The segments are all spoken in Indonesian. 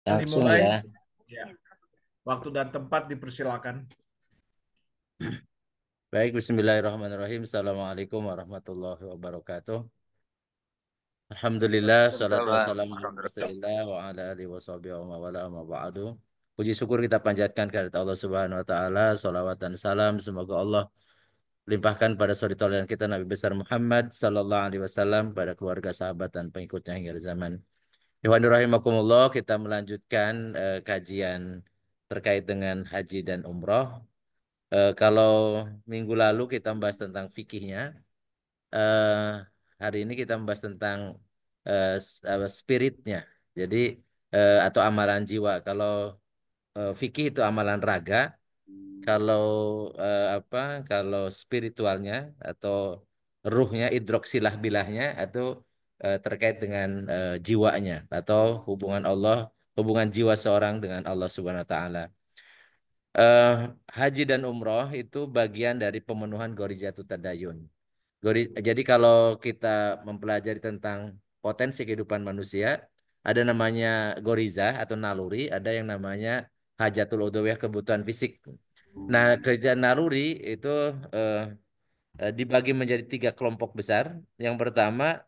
Langsung Dimulai. ya. Ya. Waktu dan tempat dipersilakan. Baik, Bismillahirrahmanirrahim. Assalamualaikum warahmatullahi wabarakatuh. Alhamdulillah, salatu Waalaikumsalam wassalamu ala warahmatullahi. Rasulillah wa ala alihi wa sahbihi wa mawala amma ba'du. Puji syukur kita panjatkan kehadirat Allah Subhanahu wa taala, salawat dan salam semoga Allah limpahkan pada suri teladan kita Nabi besar Muhammad sallallahu alaihi wasallam, pada keluarga, sahabat dan pengikutnya hingga zaman. Ikhwan rahimakumullah, kita melanjutkan kajian terkait dengan haji dan umroh. Kalau minggu lalu kita membahas tentang fikihnya, eh, hari ini kita membahas tentang spiritnya. Jadi atau amalan jiwa. Kalau fikih itu amalan raga, kalau apa? Kalau spiritualnya atau ruhnya, idroksilah bilahnya, atau terkait dengan jiwanya atau hubungan Allah, hubungan jiwa seorang dengan Allah Subhanahu Wa Taala. Eh, Haji dan umroh itu bagian dari pemenuhan Gorizatut Tadayun. Jadi kalau kita mempelajari tentang potensi kehidupan manusia, ada namanya goriza atau naluri, ada yang namanya hajatul udhawiyah, kebutuhan fisik. Nah, kerja naluri itu eh, dibagi menjadi tiga kelompok besar. Yang pertama,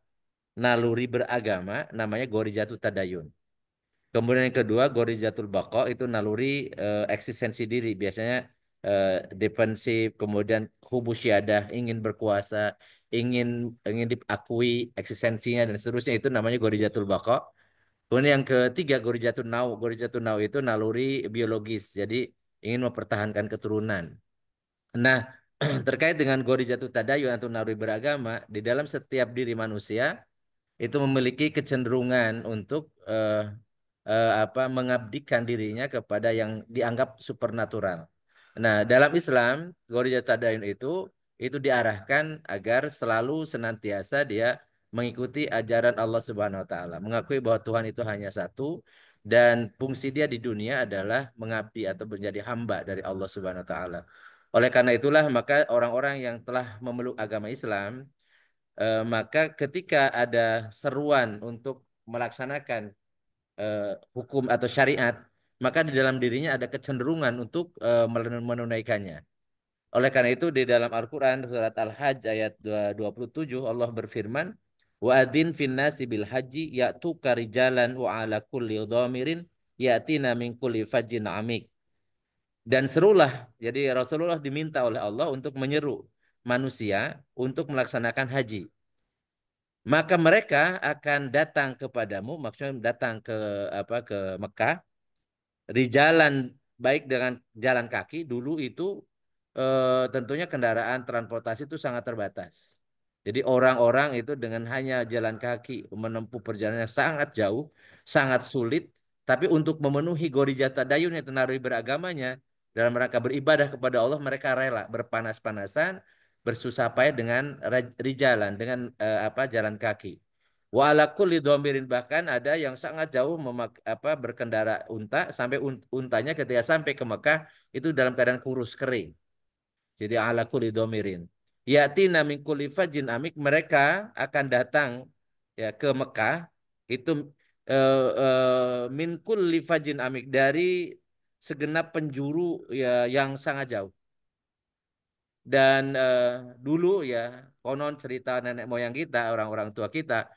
naluri beragama, namanya gorizatut tadayun. Kemudian yang kedua, gorizatul baqo, itu naluri eksistensi diri, biasanya eh, defensif, kemudian hubusyadah, ingin berkuasa, ingin ingin diakui eksistensinya dan seterusnya, itu namanya gorizatul baqo. Kemudian yang ketiga, gorizatul nau. Gorizatul nau itu naluri biologis, jadi ingin mempertahankan keturunan. Nah, terkait dengan gorizatul tadayun atau naluri beragama, di dalam setiap diri manusia itu memiliki kecenderungan untuk mengabdikan dirinya kepada yang dianggap supernatural. Nah, dalam Islam, Ghoriyatul Tadayun itu diarahkan agar selalu senantiasa dia mengikuti ajaran Allah Subhanahu wa taala, mengakui bahwa Tuhan itu hanya satu dan fungsi dia di dunia adalah mengabdi atau menjadi hamba dari Allah Subhanahu wa taala. Oleh karena itulah maka orang-orang yang telah memeluk agama Islam, maka ketika ada seruan untuk melaksanakan hukum atau syariat, maka di dalam dirinya ada kecenderungan untuk menunaikannya. Oleh karena itu di dalam Al-Quran surat Al-Hajj ayat 27 Allah berfirman, wa adzin fin nasi bil haji ya'tuka rijalan wa ala kulli dhamirin ya'tina min kulli fajjin amik. Dan serulah, jadi Rasulullah diminta oleh Allah untuk menyeru manusia untuk melaksanakan haji. Maka mereka akan datang kepadamu, maksudnya datang ke ke Mekah, di jalan, baik dengan jalan kaki. Dulu itu tentunya kendaraan transportasi itu sangat terbatas. Jadi orang-orang itu dengan hanya jalan kaki menempuh perjalanan yang sangat jauh, sangat sulit. Tapi untuk memenuhi gorijat tadayun yang tenarui beragamanya, dalam rangka beribadah kepada Allah, mereka rela berpanas-panasan, bersusah payah dengan rijalan, dengan jalan kaki. Wa ala kulli dhamirin, bahkan ada yang sangat jauh berkendara unta, sampai untanya ketika sampai ke Mekah itu dalam keadaan kurus kering. Jadi ala kulli dhamirin. Yatina min kulli fajin amik, mereka akan datang ya ke Mekah itu min kulli fajin amik, dari segenap penjuru ya yang sangat jauh. Dan dulu ya, konon cerita nenek moyang kita, orang-orang tua kita,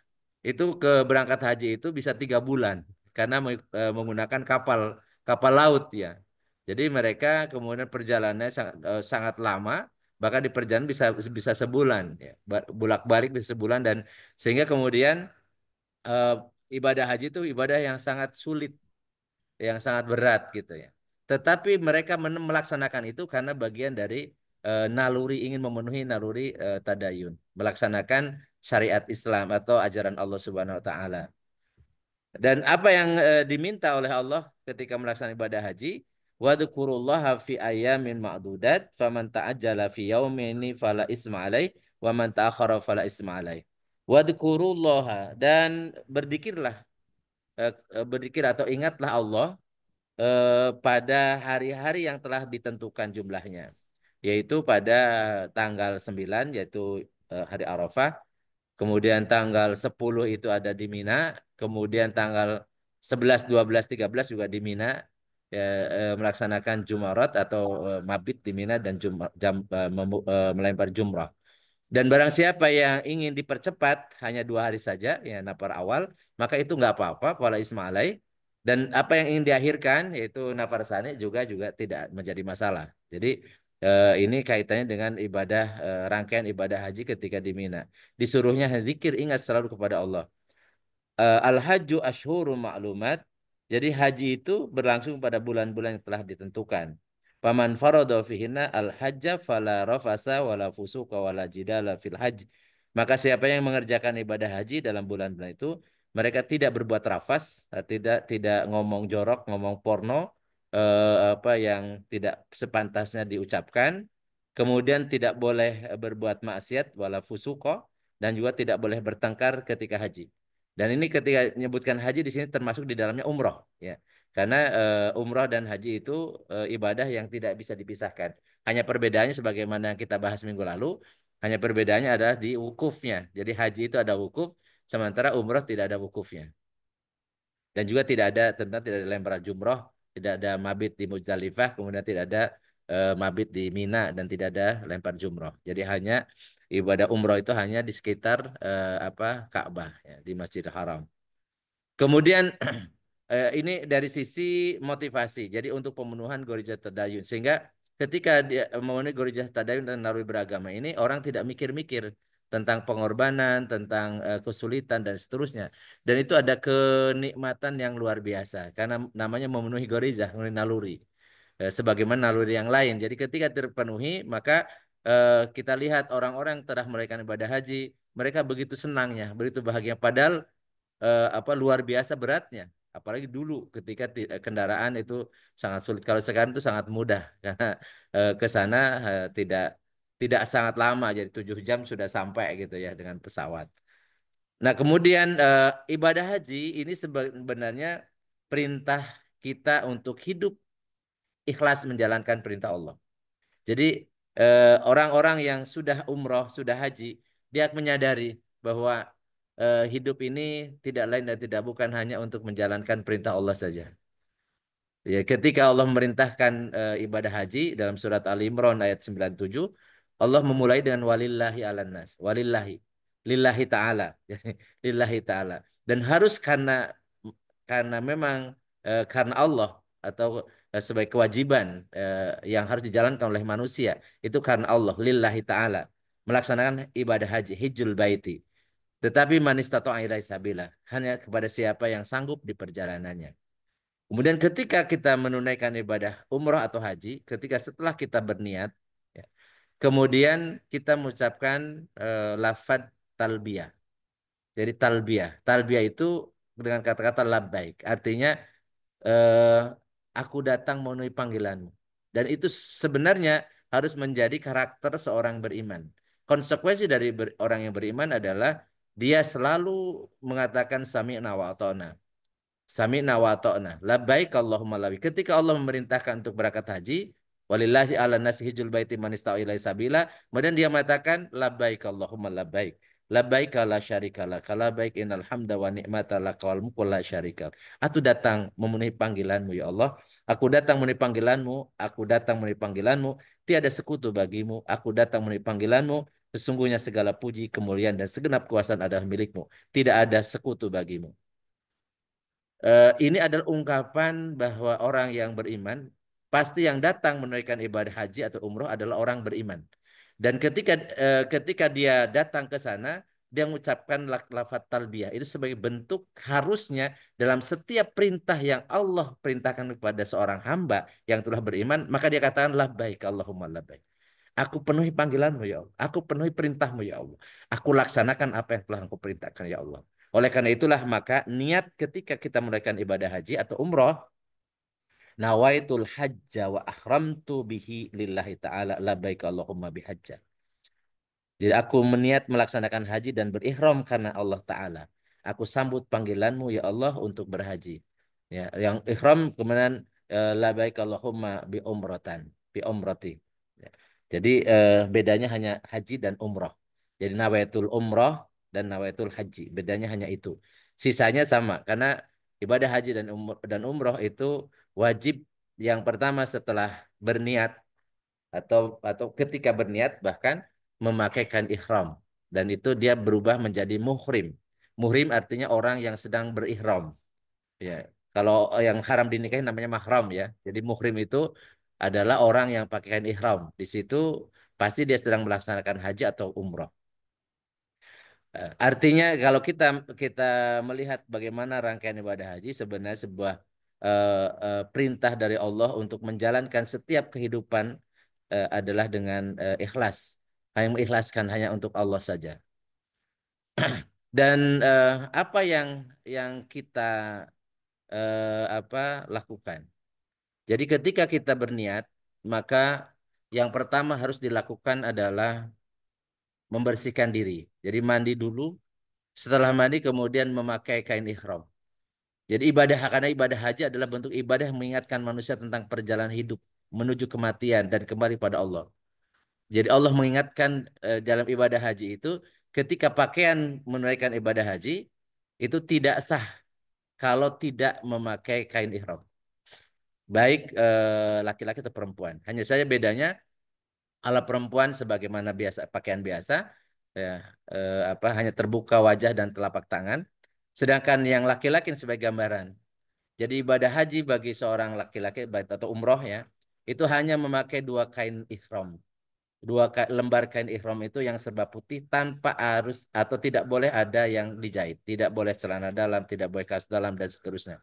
itu ke berangkat haji itu bisa 3 bulan karena menggunakan kapal kapal laut ya. Jadi mereka kemudian perjalanannya sangat lama, bahkan di perjalanan bisa bisa sebulan ya, bolak-balik bisa sebulan, dan sehingga kemudian eh, ibadah haji itu ibadah yang sangat sulit, yang sangat berat gitu ya. Tetapi mereka melaksanakan itu karena bagian dari naluri, ingin memenuhi naluri tadayun, melaksanakan syariat Islam atau ajaran Allah Subhanahu wa taala. Dan apa yang diminta oleh Allah ketika melaksanakan ibadah haji? Wadzukurullaha fi ayamin ma'dudat, faman ta'ajjala fi yaumaini fala isma alaih, wa man ta'akhkhara fala isma alaih. Wadzukurullaha, dan berzikirlah, berzikir atau ingatlah Allah pada hari-hari yang telah ditentukan jumlahnya, yaitu pada tanggal 9, yaitu hari Arafah, kemudian tanggal 10 itu ada di Mina, kemudian tanggal 11, 12, 13 juga di Mina ya, melaksanakan Jumarat atau mabit di Mina dan melempar jumrah. Dan barang siapa yang ingin dipercepat hanya 2 hari saja, ya nafar awal, maka itu nggak apa-apa, wala ismailai. Dan apa yang ingin diakhirkan, yaitu nafar sani juga tidak menjadi masalah. Jadi ini kaitannya dengan ibadah rangkaian ibadah haji ketika di Mina. Disuruhnya zikir, ingat selalu kepada Allah. Al-hajju ashhuru ma'lumat. Jadi haji itu berlangsung pada bulan-bulan yang telah ditentukan. Paman farada fihinna al-hajja fala rafasa wala fusuqa wala jidala fil hajj. Maka siapa yang mengerjakan ibadah haji dalam bulan-bulan itu, mereka tidak berbuat rafas, tidak ngomong jorok, ngomong porno, apa yang tidak sepantasnya diucapkan. Kemudian tidak boleh berbuat maksiat wala fusuqa dan juga tidak boleh bertengkar ketika haji. Dan ini ketika menyebutkan haji di sini termasuk di dalamnya umroh, ya. Karena umroh dan haji itu ibadah yang tidak bisa dipisahkan. Hanya perbedaannya sebagaimana yang kita bahas minggu lalu, hanya perbedaannya adalah di wukufnya. Jadi haji itu ada wukuf, sementara umroh tidak ada wukufnya. Dan juga tidak ada lempar jumroh, tidak ada mabit di Muzdalifah, kemudian tidak ada mabit di Mina dan tidak ada lempar jumroh. Jadi hanya ibadah umroh itu hanya di sekitar apa Ka'bah, ya, di Masjidil Haram. Kemudian ini dari sisi motivasi. Jadi untuk pemenuhan Gorijat Tadayun. Sehingga ketika dia memenuhi Gorijat Tadayun dan naluri beragama ini, orang tidak mikir-mikir tentang pengorbanan, tentang kesulitan dan seterusnya. Dan itu ada kenikmatan yang luar biasa. Karena namanya memenuhi Gorizah, memenuhi naluri. Sebagaimana naluri yang lain. Jadi ketika terpenuhi, maka kita lihat orang-orang telah merayakan ibadah haji, mereka begitu senangnya, begitu bahagia. Padahal apa luar biasa beratnya. Apalagi dulu ketika kendaraan itu sangat sulit. Kalau sekarang itu sangat mudah karena ke sana tidak tidak sangat lama. Jadi 7 jam sudah sampai gitu ya dengan pesawat. Nah kemudian ibadah haji ini sebenarnya perintah kita untuk hidup ikhlas menjalankan perintah Allah. Jadi orang-orang yang sudah umroh, sudah haji, dia menyadari bahwa hidup ini tidak lain dan tidak bukan hanya untuk menjalankan perintah Allah saja. Ya, ketika Allah memerintahkan ibadah haji dalam surat Ali Imran ayat 97, Allah memulai dengan walillahi ala nas, walillahi, lillahi ta'ala, lillahi ta'ala. Dan harus karena memang karena Allah atau sebagai kewajiban yang harus dijalankan oleh manusia itu karena Allah lillahi taala melaksanakan ibadah haji hijjul baiti tetapi man istata'a ilaihi sabila hanya kepada siapa yang sanggup di perjalanannya. Kemudian ketika kita menunaikan ibadah umrah atau haji, ketika setelah kita berniat, ya, kemudian kita mengucapkan lafaz talbiyah. Jadi talbiyah itu dengan kata-kata labbaik, artinya eh, aku datang memenuhi panggilanmu. Dan itu sebenarnya harus menjadi karakter seorang beriman. Konsekuensi dari orang yang beriman adalah dia selalu mengatakan sami'na wa ata'na. Sami'na wa ata'na. Labbaik Allahumma labbaik. Ketika Allah memerintahkan untuk berangkat haji, walillahi ala nasi hijjul baiti man istata'a ilaihi sabila, kemudian dia mengatakan labbaik Allahumma labbaik. Labbaik la syarika lak. Labbaik innal hamda wa ni'mata lak wal mulku la syarika lak. Aku datang memenuhi panggilanmu ya Allah. Aku datang memenuhi panggilanmu. Aku datang memenuhi panggilanmu. Tiada sekutu bagimu. Aku datang memenuhi panggilanmu. Sesungguhnya segala puji, kemuliaan, dan segenap kuasaan adalah milikmu. Tidak ada sekutu bagimu. Ini adalah ungkapan bahwa orang yang beriman pasti yang datang menunaikan ibadah haji atau umroh adalah orang beriman. Dan ketika dia datang ke sana, dia mengucapkan lafaz talbiyah itu sebagai bentuk harusnya dalam setiap perintah yang Allah perintahkan kepada seorang hamba yang telah beriman, maka dia katakan labbaik Allahumma labbaik. Aku penuhi panggilanmu ya Allah. Aku penuhi perintahmu ya Allah. Aku laksanakan apa yang telah engkau perintahkan ya Allah. Oleh karena itulah maka niat ketika kita menunaikan ibadah haji atau umroh, nawaitul hajja wa akhramtu bihi lillahi ta'ala labbaik Allahumma bihajja. Jadi aku meniat melaksanakan haji dan berihram karena Allah Ta'ala. Aku sambut panggilanmu ya Allah untuk berhaji. Ya, yang ihram kemudian labbaik Allahumma bi umratan, bi umrati. Ya. Jadi bedanya hanya haji dan umrah. Jadi nawaitul umrah dan nawaitul haji. Bedanya hanya itu. Sisanya sama karena Ibadah haji dan umroh itu wajib yang pertama setelah berniat atau ketika berniat bahkan memakaikan ihram dan itu dia berubah menjadi muhrim. Muhrim artinya orang yang sedang berihram. Ya, kalau yang haram dinikahi namanya mahram ya. Jadi muhrim itu adalah orang yang pakaian ihram. Di situ pasti dia sedang melaksanakan haji atau umroh. Artinya kalau kita kita melihat bagaimana rangkaian ibadah haji sebenarnya sebuah perintah dari Allah untuk menjalankan setiap kehidupan adalah dengan ikhlas. Hanya mengikhlaskan hanya untuk Allah saja. Dan apa yang kita lakukan? Jadi ketika kita berniat, maka yang pertama harus dilakukan adalah membersihkan diri. Jadi mandi dulu, setelah mandi kemudian memakai kain ihram. Jadi karena ibadah haji adalah bentuk ibadah yang mengingatkan manusia tentang perjalanan hidup menuju kematian dan kembali pada Allah. Jadi Allah mengingatkan dalam ibadah haji itu ketika pakaian menunaikan ibadah haji itu tidak sah kalau tidak memakai kain ihram. Baik laki-laki atau perempuan. Hanya saja bedanya kalau perempuan sebagaimana biasa pakaian biasa ya hanya terbuka wajah dan telapak tangan. Sedangkan yang laki-laki sebagai gambaran. Jadi ibadah haji bagi seorang laki-laki baik atau umroh ya, itu hanya memakai dua kain ihram. Lembar kain ihram itu yang serba putih tanpa arus atau tidak boleh ada yang dijahit. Tidak boleh celana dalam, tidak boleh kaos dalam dan seterusnya.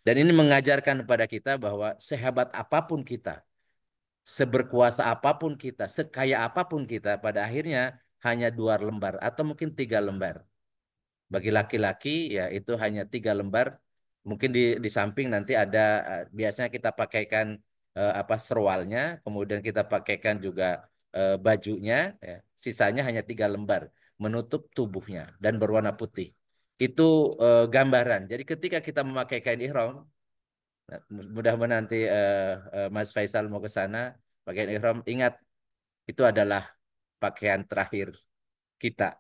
Dan ini mengajarkan kepada kita bahwa sehebat apapun kita, seberkuasa apapun kita, sekaya apapun kita, pada akhirnya hanya dua lembar atau mungkin tiga lembar. Bagi laki-laki ya itu hanya tiga lembar. Mungkin di samping nanti ada biasanya kita pakaikan serwalnya, kemudian kita pakaikan juga bajunya. Ya. Sisanya hanya tiga lembar menutup tubuhnya dan berwarna putih. Itu gambaran. Jadi ketika kita memakai kain ihram, nah, mudah-mudahan nanti Mas Faisal mau ke sana, pakaian ihram, ingat itu adalah pakaian terakhir kita,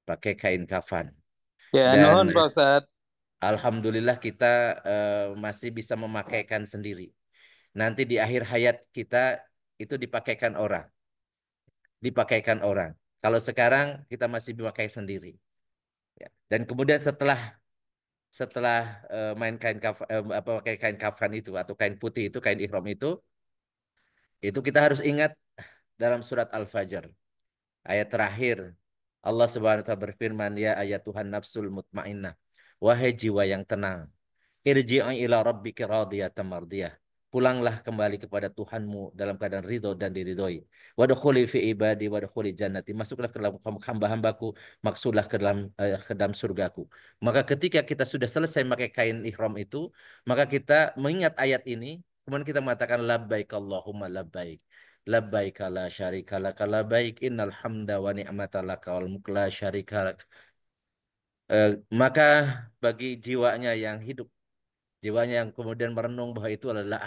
pakai kain kafan. Ya, Dan nuhun Pak Ustadz. alhamdulillah kita masih bisa memakaikan sendiri. Nanti di akhir hayat kita itu dipakaikan orang. Kalau sekarang kita masih memakai sendiri. Ya. Dan kemudian setelah setelah main kain kafan, pakai kain kafan itu atau kain putih itu kain ihram itu kita harus ingat dalam surat Al-Fajr ayat terakhir Allah Subhanahu wa taala berfirman ya ayat Tuhan nafsul mutmainnah wahai jiwa yang tenang. Irji'i ila rabbika radiyatan mardiyah. Pulanglah kembali kepada Tuhanmu dalam keadaan ridho dan diridhoi. Wadkhuli fi ibadi wadkhuli jannati. Masuklah ke dalam hamba-hambaku, maksudlah ke dalam surgaku. Maka ketika kita sudah selesai memakai kain ihram itu, maka kita mengingat ayat ini, kemudian kita mengatakan labbaik Allahumma labbaik. Labbaik la syarika laka labbaik innal hamda wa ni'mata laka wal mulk la syarika lak. Maka bagi jiwanya yang hidup jiwanya yang kemudian merenung bahwa itu adalah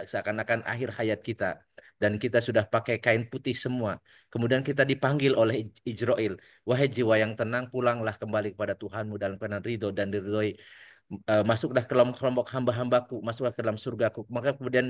seakan-akan akhir hayat kita dan kita sudah pakai kain putih semua. Kemudian kita dipanggil oleh Ijrail, wahai jiwa yang tenang, pulanglah kembali kepada Tuhanmu dalam keadaan ridho dan diridhoi. Masuklah ke dalam kelompok hamba-hambaku, masuklah ke dalam surgaku. Maka kemudian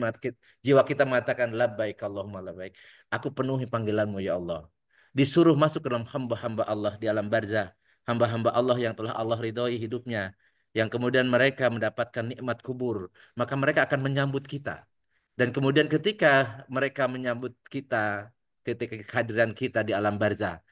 jiwa kita mengatakan labbaik Allahumma labbaik. Aku penuhi panggilanmu ya Allah. Disuruh masuk ke dalam hamba-hamba Allah di alam barzah. Hamba-hamba Allah yang telah Allah ridhoi hidupnya yang kemudian mereka mendapatkan nikmat kubur, maka mereka akan menyambut kita. Dan kemudian ketika mereka menyambut kita, ketika kehadiran kita di alam barzah,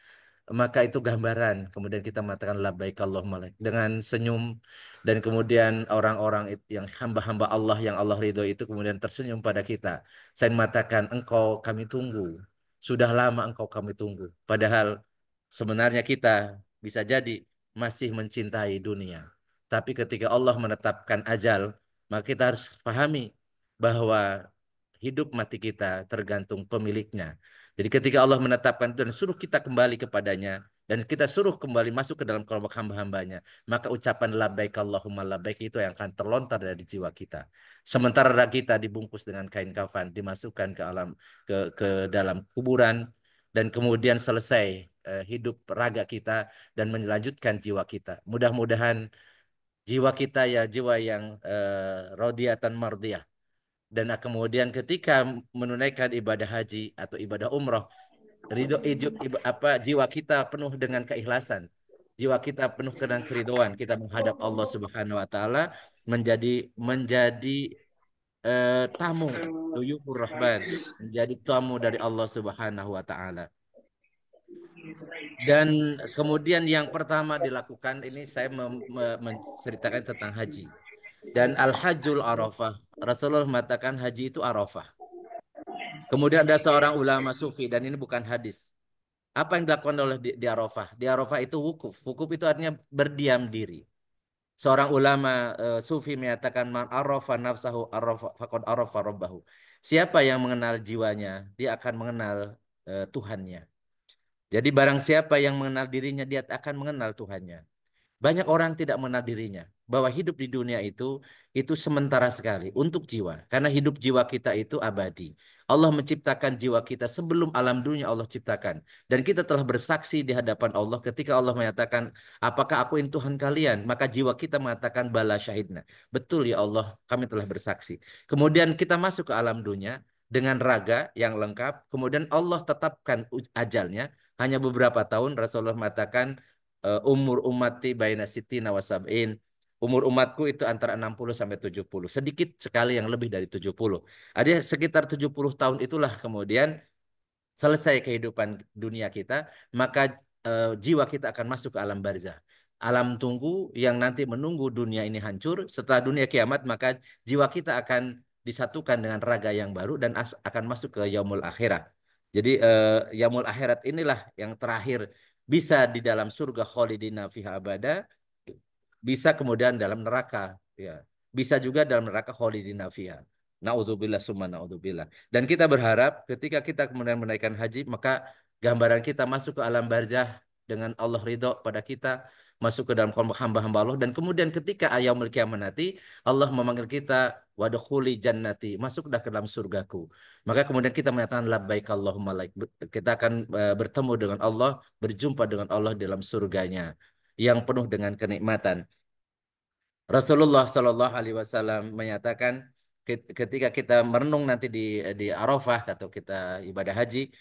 maka itu gambaran. Kemudian kita mengatakan labbaik Allahumma labbaik dengan senyum dan kemudian orang-orang yang hamba-hamba Allah yang Allah ridho itu kemudian tersenyum pada kita. Saya mengatakan engkau kami tunggu. Sudah lama engkau kami tunggu. Padahal sebenarnya kita bisa jadi masih mencintai dunia. Tapi ketika Allah menetapkan ajal, maka kita harus pahami bahwa hidup mati kita tergantung pemiliknya. Jadi ketika Allah menetapkan itu dan suruh kita kembali kepadanya dan kita suruh kembali masuk ke dalam kelompok hamba-hambanya, maka ucapan labbaik Allahumma labbaik itu yang akan terlontar dari jiwa kita. Sementara raga kita dibungkus dengan kain kafan, dimasukkan ke dalam kuburan dan kemudian selesai hidup raga kita dan melanjutkan jiwa kita. Mudah-mudahan jiwa kita ya jiwa yang radiyatan mardiyah. Dan kemudian ketika menunaikan ibadah haji atau ibadah umroh, jiwa kita penuh dengan keikhlasan. Jiwa kita penuh dengan keridoan. Kita menghadap Allah Subhanahu wa taala menjadi menjadi tamu duyufur rahman, menjadi tamu dari Allah Subhanahu wa taala. Dan kemudian yang pertama dilakukan ini saya menceritakan tentang haji. Dan al-hajjul arafah. Rasulullah mengatakan haji itu arafah. Kemudian ada seorang ulama sufi dan ini bukan hadis. Apa yang dilakukan oleh di Arafah? Di Arafah itu wukuf. Wukuf itu artinya berdiam diri. Seorang ulama sufi menyatakan man arafa nafsahu arafa faqad arafa rabbahu. Siapa yang mengenal jiwanya, dia akan mengenal Tuhannya. Jadi barang siapa yang mengenal dirinya, dia akan mengenal Tuhannya. Banyak orang tidak mengenal dirinya bahwa hidup di dunia itu sementara sekali untuk jiwa. Karena hidup jiwa kita itu abadi. Allah menciptakan jiwa kita sebelum alam dunia Allah ciptakan. Dan kita telah bersaksi di hadapan Allah ketika Allah menyatakan, apakah aku ini Tuhan kalian? Maka jiwa kita mengatakan bala syahidna. Betul ya Allah, kami telah bersaksi. Kemudian kita masuk ke alam dunia dengan raga yang lengkap. Kemudian Allah tetapkan ajalnya hanya beberapa tahun. Rasulullah mengatakan umur ummati baina sitina wa sab'in. Umur umatku itu antara 60 sampai 70. Sedikit sekali yang lebih dari 70. Ada sekitar 70 tahun itulah kemudian selesai kehidupan dunia kita, maka jiwa kita akan masuk ke alam barzah. Alam tunggu yang nanti menunggu dunia ini hancur. Setelah dunia kiamat, maka jiwa kita akan disatukan dengan raga yang baru dan akan masuk ke yaumul akhirat. Jadi yaumul akhirat inilah yang terakhir bisa di dalam surga khalidina fiha abada, bisa kemudian dalam neraka, ya. Bisa juga dalam neraka khalidina fiha. Naudzubillah summa naudzubillah. Dan kita berharap ketika kita kemudian menaikkan haji, maka gambaran kita masuk ke alam barzah dengan Allah ridho pada kita, masuk ke dalam kelompok hamba-hamba Allah, dan kemudian ketika yaumul kiamat nanti Allah memanggil kita wadkhuli jannati, masuklah ke dalam surgaku. Maka kemudian kita menyatakan labbaik Allahumma laik. Kita akan bertemu dengan Allah, berjumpa dengan Allah dalam surganya yang penuh dengan kenikmatan. Rasulullah Shallallahu Alaihi Wasallam menyatakan ketika kita merenung nanti di Arafah atau kita ibadah haji,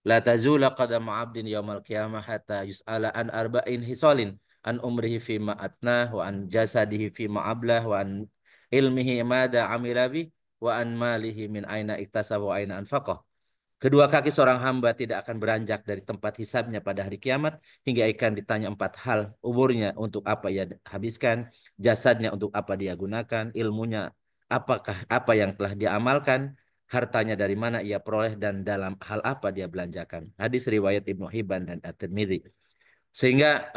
la tazula qadama 'abdin yaumal qiyamah hatta yus'ala an arba'in hisalin an umrihi fi ma atnah wa an jasadihi fi ma ablah wa an ilmihi mada amila bih wa an malihi min aina iktasaba wa aina anfaqah. Kedua kaki seorang hamba tidak akan beranjak dari tempat hisabnya pada hari kiamat hingga akan ditanya empat hal. Umurnya untuk apa ia habiskan, jasadnya untuk apa dia gunakan, ilmunya apakah apa yang telah dia amalkan, hartanya dari mana ia peroleh dan dalam hal apa dia belanjakan. Hadis riwayat Ibnu Hibban dan At-Tirmidzi. Sehingga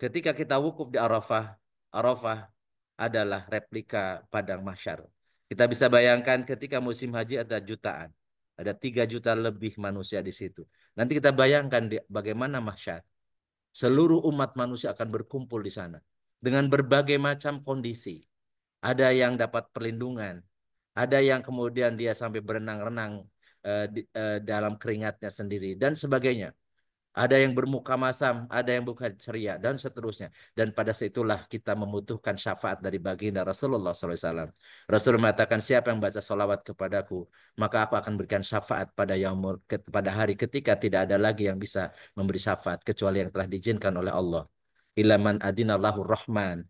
ketika kita wukuf di Arafah, Arafah adalah replika padang mahsyar. Kita bisa bayangkan ketika musim haji ada jutaan. Ada 3 juta lebih manusia di situ. Nanti kita bayangkan bagaimana mahsyar. Seluruh umat manusia akan berkumpul di sana. Dengan berbagai macam kondisi. Ada yang dapat perlindungan. Ada yang kemudian dia sampai berenang-renang dalam keringatnya sendiri. Dan sebagainya. Ada yang bermuka masam, ada yang bukan ceria, dan seterusnya. Dan pada saat itulah kita membutuhkan syafaat dari baginda Rasulullah SAW. Rasul mengatakan, siapa yang baca salawat kepadaku, maka aku akan berikan syafaat pada hari ketika tidak ada lagi yang bisa memberi syafaat, kecuali yang telah diizinkan oleh Allah. Ilaman adinallahu rahman,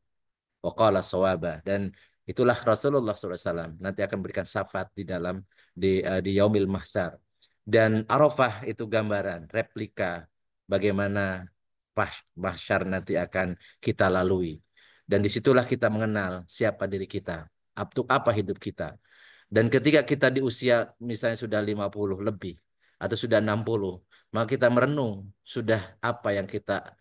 waqala sawaba. Dan itulah Rasulullah SAW nanti akan berikan syafaat di dalam di yaumil mahsyar. Dan Arafah itu gambaran replika bagaimana mahsyar nanti akan kita lalui. Dan disitulah kita mengenal siapa diri kita, untuk apa hidup kita. Dan ketika kita di usia misalnya sudah 50 lebih atau sudah 60, maka kita merenung sudah apa yang kita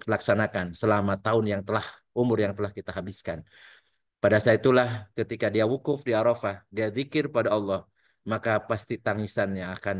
laksanakan selama tahun yang telah umur yang telah kita habiskan. Pada saat itulah ketika dia wukuf di Arafah, dia zikir pada Allah, maka pasti tangisannya akan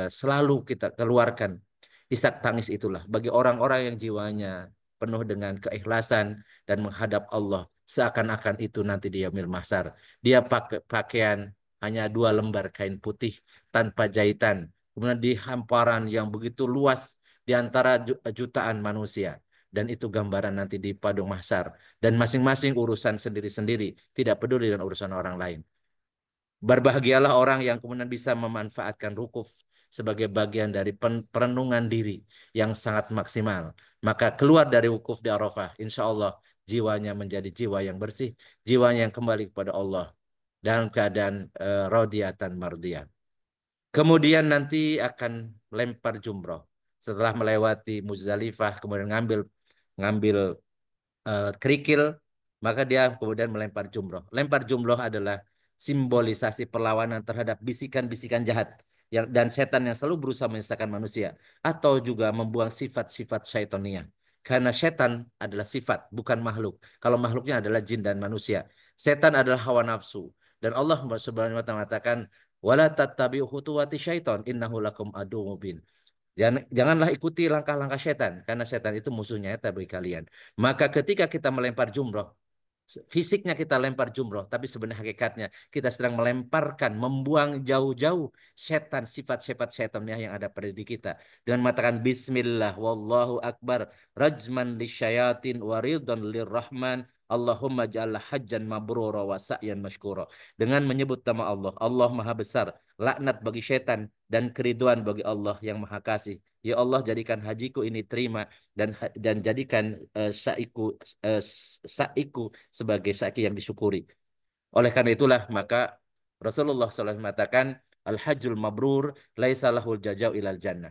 selalu kita keluarkan. Isak tangis itulah bagi orang-orang yang jiwanya penuh dengan keikhlasan dan menghadap Allah. Seakan-akan itu nanti dia yaumil mahsyar. Dia pakai pakaian hanya 2 lembar kain putih tanpa jahitan. Kemudian di hamparan yang begitu luas di antara jutaan manusia. dan itu gambaran nanti di padang mahsyar dan masing-masing urusan sendiri-sendiri, tidak peduli dengan urusan orang lain. Berbahagialah orang yang kemudian bisa memanfaatkan rukuf sebagai bagian dari perenungan diri yang sangat maksimal. Maka keluar dari wukuf di Arafah, insya Allah jiwanya menjadi jiwa yang bersih, jiwanya yang kembali kepada Allah dalam keadaan radiyatan mardiyah. Kemudian nanti akan lempar jumroh. Setelah melewati Muzdalifah, kemudian ngambil ngambil kerikil, maka dia kemudian melempar jumroh. Lempar jumroh adalah simbolisasi perlawanan terhadap bisikan-bisikan jahat yang dan setan yang selalu berusaha menyesakan manusia atau juga membuang sifat-sifat syaitaniyah. Karena setan adalah sifat, bukan makhluk. Kalau makhluknya adalah jin dan manusia. Setan adalah hawa nafsu. Dan Allah Subhanahu wa taala mengatakan, "Wala tattabi'u khutuwati syaiton innahu lakum adu mubin." Janganlah ikuti langkah-langkah setan, karena setan itu musuhnya nyata bagi kalian. Maka ketika kita melempar jumroh, fisiknya kita lempar jumroh, tapi sebenarnya hakikatnya kita sedang melemparkan, membuang jauh-jauh setan, sifat-sifat setannya yang ada pada diri kita. Dengan mengatakan Bismillah, Wallahu Akbar, Rajman lisyayatin, waridhan lirrahman, Allahumma ja'allah hajjan mabrura wa sa'yan mashkura. Dengan menyebut nama Allah, Allah Maha Besar, laknat bagi setan, dan keriduan bagi Allah yang Maha Kasih. Ya Allah, jadikan hajiku ini terima dan jadikan eh, saiku sebagai saki yang disyukuri. Oleh karena itulah maka Rasulullah SAW mengatakan al-hajjul mabrur laisa lahul jazau ilal jannah.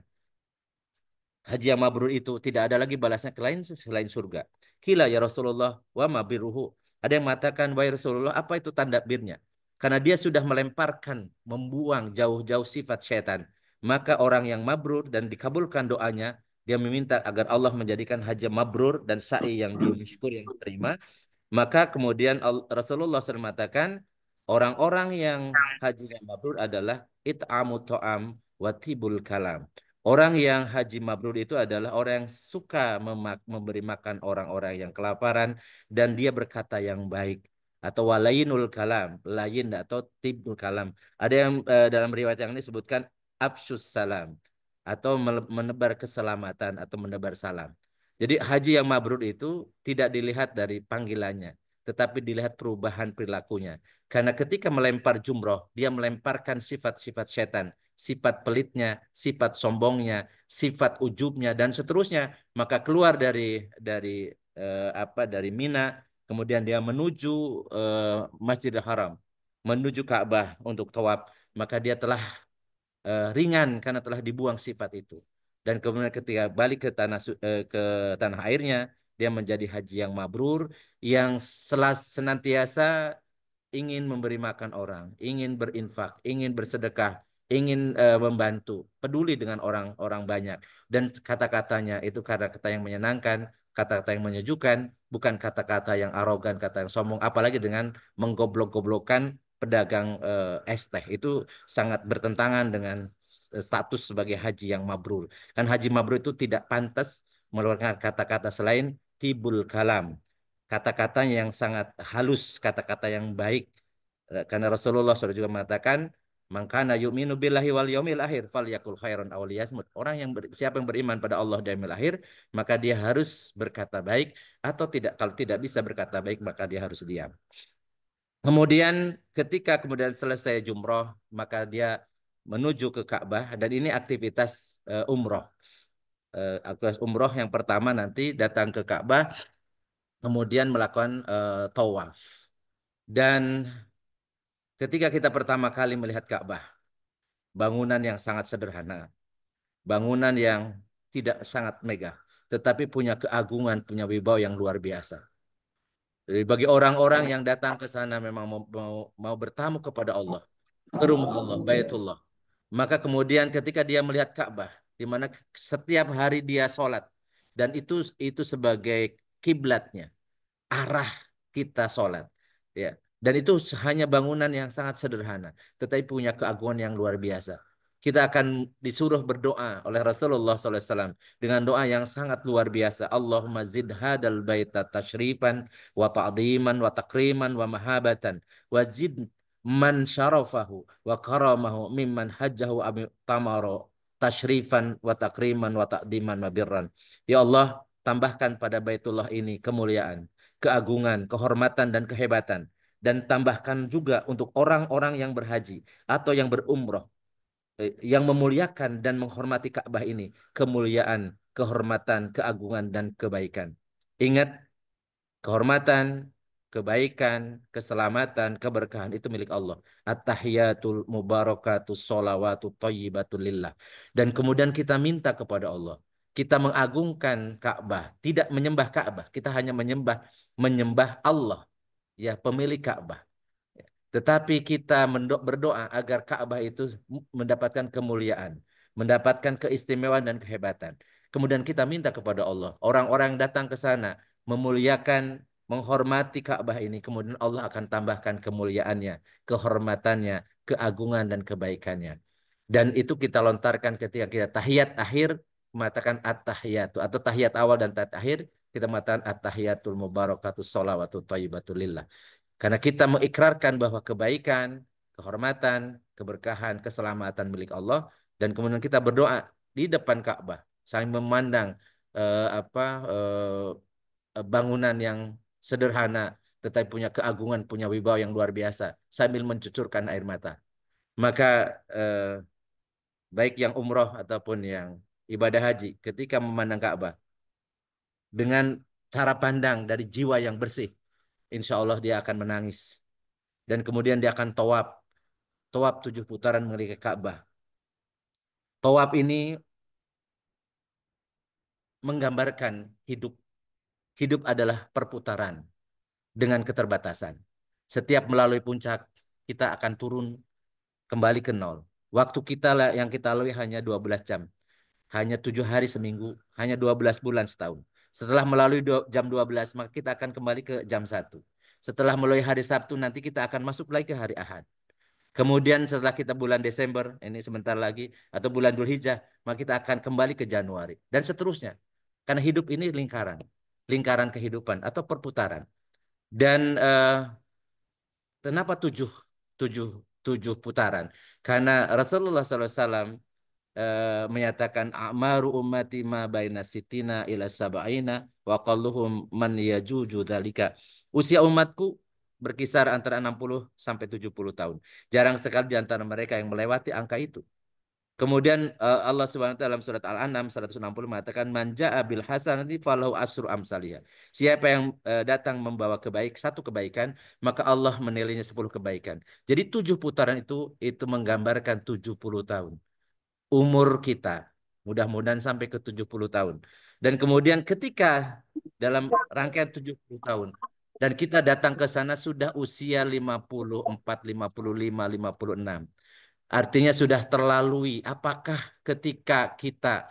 Haji yang mabrur itu tidak ada lagi balasnya selain surga. Kila ya Rasulullah wa ma birruhu. Ada yang mengatakan wahai Rasulullah apa itu tanda birnya? Karena dia sudah melemparkan, membuang jauh-jauh sifat syaitan. Maka orang yang mabrur dan dikabulkan doanya, dia meminta agar Allah menjadikan haji mabrur dan sa'i yang disyukur yang diterima. Maka kemudian Rasulullah SAW mengatakan orang-orang yang hajinya mabrur adalah it'amu to'am watibul kalam. Orang yang haji mabrur itu adalah orang yang suka memberi makan orang-orang yang kelaparan dan dia berkata yang baik atau walayinul kalam, layin atau tibul kalam. Ada yang dalam riwayat yang ini disebutkan afsus salam atau menebar keselamatan atau menebar salam. Jadi haji yang mabrur itu tidak dilihat dari panggilannya, tetapi dilihat perubahan perilakunya. Karena ketika melempar jumroh, dia melemparkan sifat-sifat setan, sifat pelitnya, sifat sombongnya, sifat ujubnya, dan seterusnya. Maka keluar dari Mina, kemudian dia menuju Masjidil Haram, menuju Ka'bah untuk tawaf. Maka dia telah ringan karena telah dibuang sifat itu. Dan kemudian ketika balik ke tanah airnya, dia menjadi haji yang mabrur, yang senantiasa ingin memberi makan orang, ingin berinfak, ingin bersedekah, ingin membantu, peduli dengan orang-orang banyak. Dan kata-katanya itu kata-kata yang menyenangkan, kata-kata yang menyejukkan, bukan kata-kata yang arogan, kata yang sombong, apalagi dengan menggoblok-goblokkan pedagang es teh. Itu sangat bertentangan dengan status sebagai haji yang mabrur. Kan haji mabrur itu tidak pantas mengeluarkan kata-kata selain tibul kalam, kata-katanya yang sangat halus, kata-kata yang baik. Karena Rasulullah SAW juga mengatakan, "Mangkana yu'minu billahi wal yaumil akhir falyakul khairan aw liyasmut." Orang yang siapa yang beriman pada Allah dan yaumil akhir, maka dia harus berkata baik atau tidak. Kalau tidak bisa berkata baik, maka dia harus diam. Kemudian ketika kemudian selesai jumroh, maka dia menuju ke Ka'bah dan ini aktivitas umroh. Aktivitas umroh yang pertama nanti datang ke Ka'bah, kemudian melakukan tawaf. Dan ketika kita pertama kali melihat Ka'bah, bangunan yang sangat sederhana, bangunan yang tidak sangat megah, tetapi punya keagungan, punya wibawa yang luar biasa. Jadi bagi orang-orang yang datang ke sana memang mau bertamu kepada Allah, ke rumah Allah, Baitullah. Maka kemudian ketika dia melihat Ka'bah, di mana setiap hari dia sholat, dan itu sebagai kiblatnya, arah kita sholat. Ya. Dan itu hanya bangunan yang sangat sederhana, tetapi punya keagungan yang luar biasa. Kita akan disuruh berdoa oleh Rasulullah SAW dengan doa yang sangat luar biasa. Allahumma zid hadal baita tashrifan wa ta'diman wa takriman wa mahabatan wa zid man syarafahu wa karamahu mimman hajjahu abi tamaro tashrifan wa takriman wa ta'diman wa birran. Ya Allah, tambahkan pada Baitullah ini kemuliaan, keagungan, kehormatan dan kehebatan. Dan tambahkan juga untuk orang-orang yang berhaji atau yang berumroh, yang memuliakan dan menghormati Ka'bah ini, kemuliaan, kehormatan, keagungan dan kebaikan. Ingat, kehormatan, kebaikan, keselamatan, keberkahan itu milik Allah. At-tahiyatul mubarakatus sholawatut thayyibatul lillah. Dan kemudian kita minta kepada Allah. Kita mengagungkan Ka'bah, tidak menyembah Ka'bah. Kita hanya menyembah Allah, ya pemilik Ka'bah. Tetapi kita berdoa agar Ka'bah itu mendapatkan kemuliaan, mendapatkan keistimewaan dan kehebatan. Kemudian kita minta kepada Allah, orang-orang yang datang ke sana memuliakan, menghormati Ka'bah ini, kemudian Allah akan tambahkan kemuliaannya, kehormatannya, keagungan dan kebaikannya. Dan itu kita lontarkan ketika kita tahiyat akhir, mengatakan at-tahiyatu atau tahiyat awal dan tahiyat akhir, kita mengatakan at-tahiyatul mubarakatus sholawatut thayyibatul lillah. Karena kita mengikrarkan bahwa kebaikan, kehormatan, keberkahan, keselamatan milik Allah, dan kemudian kita berdoa di depan Ka'bah sambil memandang bangunan yang sederhana tetapi punya keagungan, punya wibawa yang luar biasa sambil mencucurkan air mata. Maka eh, baik yang umroh ataupun yang ibadah haji ketika memandang Ka'bah dengan cara pandang dari jiwa yang bersih, insya Allah dia akan menangis. Dan kemudian dia akan tawaf. Tawaf 7 putaran mengelilingi Ka'bah. Tawaf ini menggambarkan hidup. Hidup adalah perputaran dengan keterbatasan. Setiap melalui puncak, kita akan turun kembali ke nol. Waktu kita lah yang kita lalui hanya 12 jam. Hanya 7 hari seminggu. Hanya 12 bulan setahun. Setelah melalui jam 12, maka kita akan kembali ke jam 1. Setelah melalui hari Sabtu, nanti kita akan masuk lagi ke hari Ahad. Kemudian setelah kita bulan Desember, ini sebentar lagi, atau bulan Dzulhijjah, maka kita akan kembali ke Januari. Dan seterusnya. Karena hidup ini lingkaran. Lingkaran kehidupan atau perputaran. Dan kenapa tujuh, tujuh putaran? Karena Rasulullah SAW menyatakan a'maru ummati ma baina sitina ila sab'ina wa qalluhum man yajuju dzalika. Usia umatku berkisar antara 60 sampai 70 tahun. Jarang sekali di antara mereka yang melewati angka itu. Kemudian Allah Subhanahu wa taala dalam surat Al-An'am 160 mengatakan man jaa bil hasanati falahu asru amsalihha. Siapa yang datang membawa satu kebaikan, maka Allah menilainya 10 kebaikan. Jadi 7 putaran itu menggambarkan 70 tahun umur kita. Mudah-mudahan sampai ke 70 tahun. Dan kemudian ketika dalam rangkaian 70 tahun dan kita datang ke sana sudah usia 54, 55, 56. Artinya sudah terlalui. Apakah ketika kita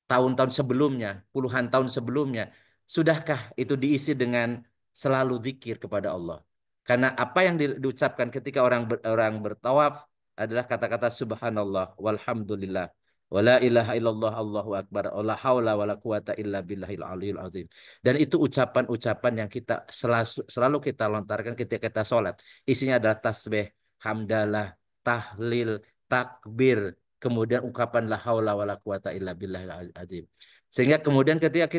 tahun-tahun sebelumnya, puluhan tahun sebelumnya, sudahkah itu diisi dengan selalu zikir kepada Allah? Karena apa yang diucapkan ketika orang bertawaf adalah kata-kata subhanallah walhamdulillah wala ilaha illallah Allahu akbar wala haula wala quwata illa billahil aliyil azim. Dan itu ucapan-ucapan yang kita selalu kita lontarkan ketika kita sholat. Isinya adalah tasbih, hamdalah, tahlil, takbir, kemudian ungkapan la haula wala quwata illa billahil azim. Sehingga kemudian ketika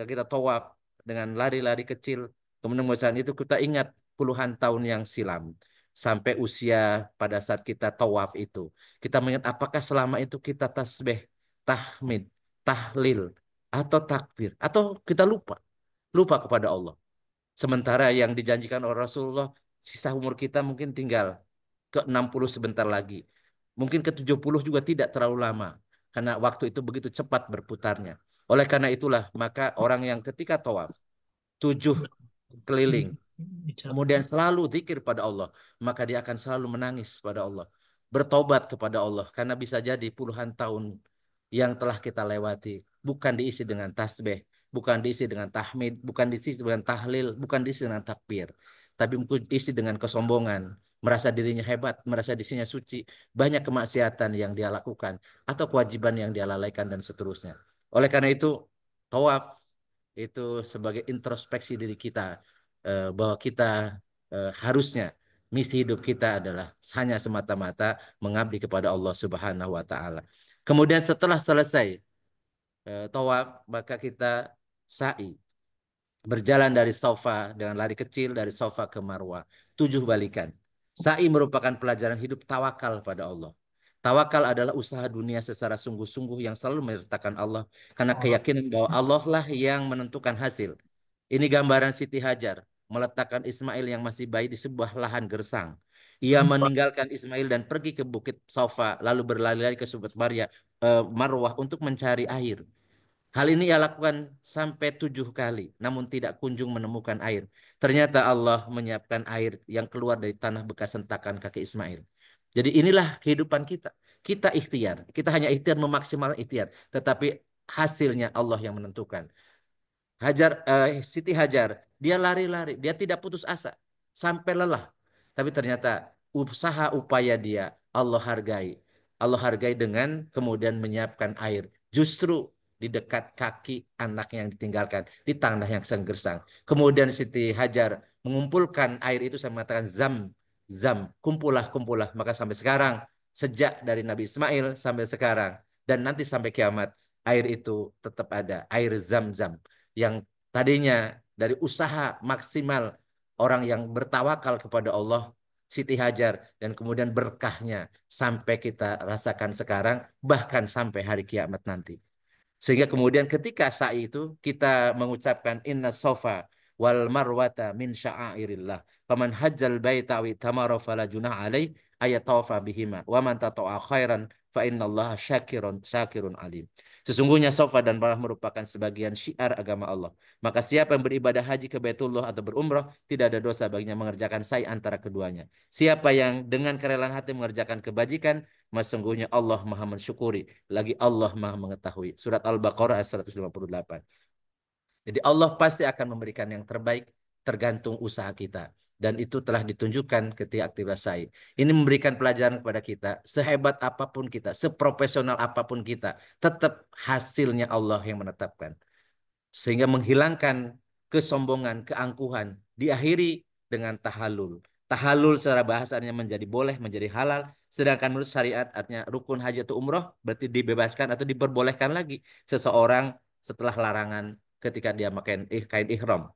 kita tawaf dengan lari-lari kecil, kemudian bacaan itu kita ingat puluhan tahun yang silam sampai usia pada saat kita tawaf itu. Kita mengingat apakah selama itu kita tasbih, tahmid, tahlil atau takbir atau kita lupa kepada Allah. Sementara yang dijanjikan oleh Rasulullah sisa umur kita mungkin tinggal ke 60 sebentar lagi. Mungkin ke 70 juga tidak terlalu lama. Karena waktu itu begitu cepat berputarnya. Oleh karena itulah, maka orang yang ketika tawaf, 7 keliling, kemudian selalu zikir pada Allah, maka dia akan selalu menangis pada Allah. Bertobat kepada Allah, karena bisa jadi puluhan tahun yang telah kita lewati, bukan diisi dengan tasbih, bukan diisi dengan tahmid, bukan diisi dengan tahlil, bukan diisi dengan takbir. Tapi diisi dengan kesombongan, merasa dirinya hebat, merasa dirinya suci, banyak kemaksiatan yang dia lakukan, atau kewajiban yang dia lalaikan, dan seterusnya. Oleh karena itu, tawaf itu sebagai introspeksi diri kita, bahwa kita harusnya misi hidup kita adalah hanya semata-mata mengabdi kepada Allah Subhanahu wa taala. Kemudian setelah selesai tawaf, maka kita sa'i. Berjalan dari sofa dengan lari kecil dari sofa ke Marwah. 7 balikan. Sa'i merupakan pelajaran hidup tawakal pada Allah. Tawakal adalah usaha dunia secara sungguh-sungguh yang selalu menyertakan Allah karena keyakinan bahwa Allah lah yang menentukan hasil. Ini gambaran Siti Hajar meletakkan Ismail yang masih bayi di sebuah lahan gersang. Ia meninggalkan Ismail dan pergi ke Bukit Sofa lalu berlari-lari ke Subhat Marwah untuk mencari air. Hal ini ia lakukan sampai 7 kali, namun tidak kunjung menemukan air. Ternyata Allah menyiapkan air yang keluar dari tanah bekas hentakan kaki Ismail. Jadi inilah kehidupan kita. Kita ikhtiar. Kita hanya ikhtiar memaksimalkan ikhtiar. Tetapi hasilnya Allah yang menentukan. Siti Hajar, dia lari-lari, dia tidak putus asa sampai lelah. Tapi ternyata usaha upaya dia Allah hargai. Allah hargai dengan kemudian menyiapkan air. Justru di dekat kaki anaknya yang ditinggalkan di tanah yang senggersang. Kemudian Siti Hajar mengumpulkan air itu sampai mengatakan zam, zam, kumpulah, kumpulah. Maka sampai sekarang sejak dari Nabi Ismail sampai sekarang dan nanti sampai kiamat air itu tetap ada, air zam-zam yang tadinya dari usaha maksimal orang yang bertawakal kepada Allah, Siti Hajar, dan kemudian berkahnya sampai kita rasakan sekarang, bahkan sampai hari kiamat nanti. Sehingga kemudian ketika sa'i itu kita mengucapkan inna sofa wal marwata min sya'airillah. Faman hajjal baita awi tamara fala junah alaih ayat tawafa bihima. Wa man tata'a khairan fa innallaha syakirun alim. Sesungguhnya sofa dan marwah merupakan sebagian syiar agama Allah. Maka siapa yang beribadah haji ke Baitullah atau berumrah, tidak ada dosa baginya mengerjakan sa'i antara keduanya. Siapa yang dengan kerelaan hati mengerjakan kebajikan, sesungguhnya Allah Maha mensyukuri, lagi Allah Maha mengetahui. Surat Al-Baqarah ayat 158. Jadi Allah pasti akan memberikan yang terbaik tergantung usaha kita. Dan itu telah ditunjukkan ketika aktivitas saya. Ini memberikan pelajaran kepada kita. Sehebat apapun kita, seprofesional apapun kita, tetap hasilnya Allah yang menetapkan sehingga menghilangkan kesombongan, keangkuhan, diakhiri dengan tahalul. Tahalul secara bahasanya menjadi boleh, menjadi halal, sedangkan menurut syariat artinya rukun haji atau umroh berarti dibebaskan atau diperbolehkan lagi seseorang setelah larangan ketika dia memakai kain ihram.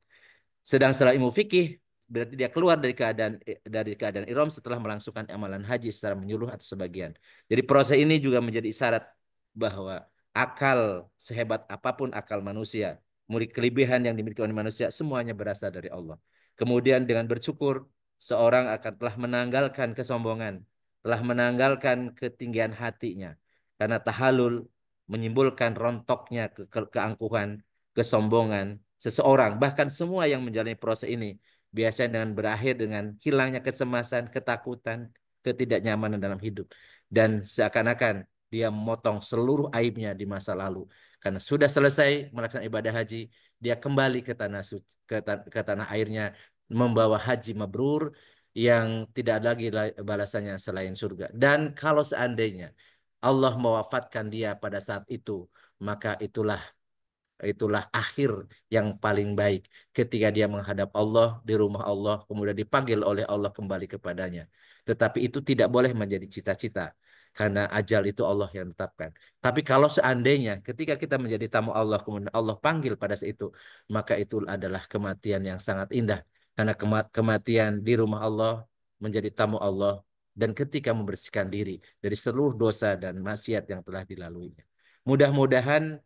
Sedang setelah ilmu fikih berarti dia keluar dari keadaan ihram setelah melangsungkan amalan haji secara menyeluruh atau sebagian. Jadi proses ini juga menjadi isyarat bahwa akal sehebat apapun akal manusia, murid kelebihan yang dimiliki oleh manusia semuanya berasal dari Allah. Kemudian dengan bersyukur seorang akan telah menanggalkan kesombongan, telah menanggalkan ketinggian hatinya. Karena tahalul menyimpulkan rontoknya keangkuhan, kesombongan seseorang, bahkan semua yang menjalani proses ini biasanya dengan berakhir dengan hilangnya kesemasan, ketakutan, ketidaknyamanan dalam hidup dan seakan-akan dia memotong seluruh aibnya di masa lalu karena sudah selesai melaksanakan ibadah haji, dia kembali ke tanah suci, ke tanah airnya membawa haji mabrur yang tidak ada lagi balasannya selain surga. Dan kalau seandainya Allah mewafatkan dia pada saat itu, maka itulah akhir yang paling baik ketika dia menghadap Allah di rumah Allah kemudian dipanggil oleh Allah kembali kepadanya. Tetapi itu tidak boleh menjadi cita-cita karena ajal itu Allah yang tetapkan. Tapi kalau seandainya ketika kita menjadi tamu Allah kemudian Allah panggil pada saat itu, maka itu adalah kematian yang sangat indah karena kematian di rumah Allah menjadi tamu Allah dan ketika membersihkan diri dari seluruh dosa dan maksiat yang telah dilaluinya. Mudah-mudahan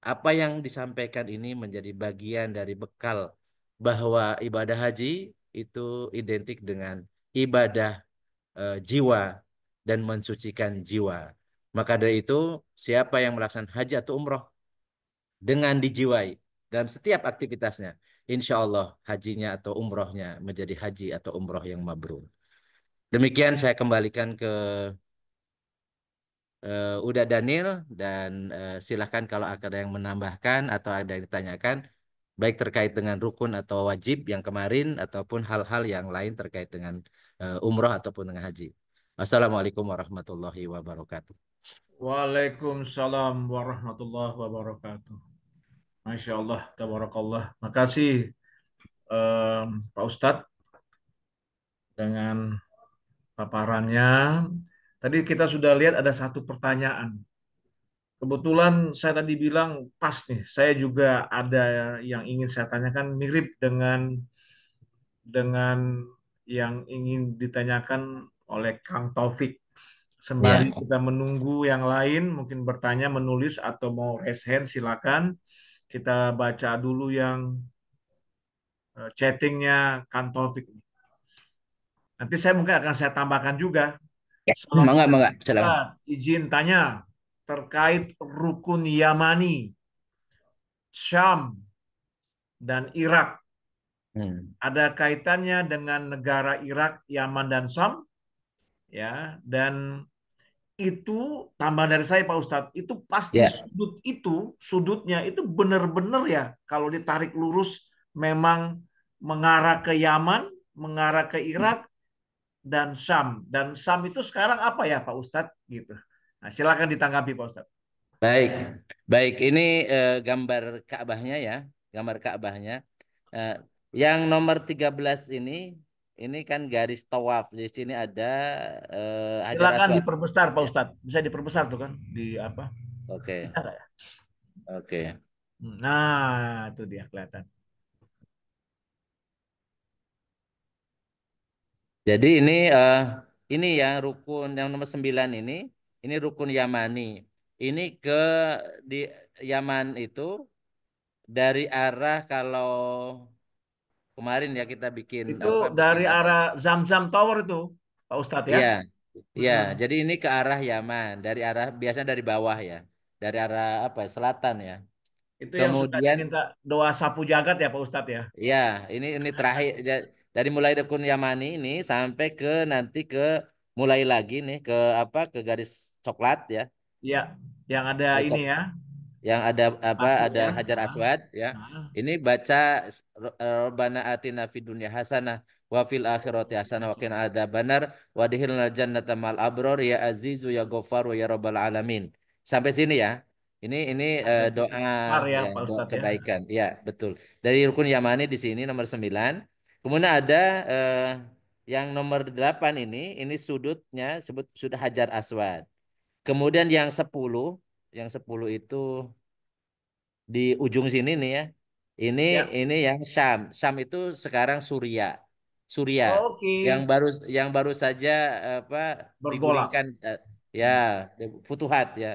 apa yang disampaikan ini menjadi bagian dari bekal bahwa ibadah haji itu identik dengan ibadah jiwa dan mensucikan jiwa. Maka dari itu, siapa yang melaksanakan haji atau umroh dengan dijiwai dalam setiap aktivitasnya, insya Allah hajinya atau umrohnya menjadi haji atau umroh yang mabrur. Demikian saya kembalikan ke Uda Daniel dan silahkan kalau ada yang menambahkan atau ada yang ditanyakan baik terkait dengan rukun atau wajib yang kemarin ataupun hal-hal yang lain terkait dengan umroh ataupun dengan haji. Assalamualaikum warahmatullahi wabarakatuh. Waalaikumsalam warahmatullahi wabarakatuh. Masya Allah, tabarakallah. Makasih Pak Ustadz dengan paparannya. Tadi kita sudah lihat ada satu pertanyaan. Kebetulan saya tadi bilang pas nih. Saya juga ada yang ingin saya tanyakan mirip dengan yang ingin ditanyakan oleh Kang Taufik. Sembari Ya. kita menunggu yang lain, mungkin bertanya, menulis atau mau raise hand, silakan. Kita baca dulu yang chattingnya Kang Taufik. Nanti saya mungkin akan saya tambahkan juga. Ya. Mangga, Assalamualaikum mangga, silakan. Ustaz, izin tanya terkait rukun Yamani, Syam, dan Irak. Hmm. Ada kaitannya dengan negara Irak, Yaman, dan Syam, ya. Dan itu tambahan dari saya Pak Ustadz, itu pasti Ya, sudutnya itu benar-benar ya kalau ditarik lurus memang mengarah ke Yaman, mengarah ke Irak dan Syam. Dan Syam itu sekarang apa ya Pak Ustadz gitu. Nah, silakan ditanggapi Pak Ustadz. baik. Baik, ini gambar Ka'bahnya ya, gambar Ka'bahnya. Eh, yang nomor 13 ini kan garis tawaf. Di sini ada Hajar Silakan Aswad. diperbesar Pak Ya, Ustadz. Bisa diperbesar tuh kan di apa? Bisa oke. nggak ya? Oke. Nah, itu dia kelihatan. Jadi ini ya rukun yang nomor 9 ini rukun Yamani. Ini ke di Yaman itu dari arah kalau kemarin ya kita bikin Itu apa bikin dari apa? arah Zam-Zam Tower itu, Pak Ustadz ya. Iya, iya. Mm-mm. Jadi ini ke arah Yaman, dari arah biasanya dari bawah ya, dari arah apa? Selatan ya. Itu yang suka Kemudian, diminta doa sapu jagat ya Pak Ustadz ya. ya ini terakhir dari mulai rukun Yamani ini sampai ke nanti ke mulai lagi nih ke apa? Ke garis coklat ya. Iya, yang ada ini ya, Yang ada apa batu ada ya. Hajar Nah, Aswad ya. nah, Ini baca Rabbana atina fid dunya hasanah wa fil akhirati hasanah wa qina adzabannar wa adkhilnal jannata mal abror ya azizu ya ghaffar ya rabbal alamin. Sampai sini ya. Ini ada doa istighfar ya ya Pak doa Ustadz ya. kebaikan. Ya, betul. Dari rukun Yamani di sini nomor 9. Kemudian ada yang nomor 8 ini sudutnya sebut sudah Hajar Aswad. Kemudian yang sepuluh itu di ujung sini nih ya. Ini Ya, ini yang Syam. Syam itu sekarang Suria. Suria oke. yang baru saja apa Bergolak. digulingkan ya Hmm, Futuhat ya.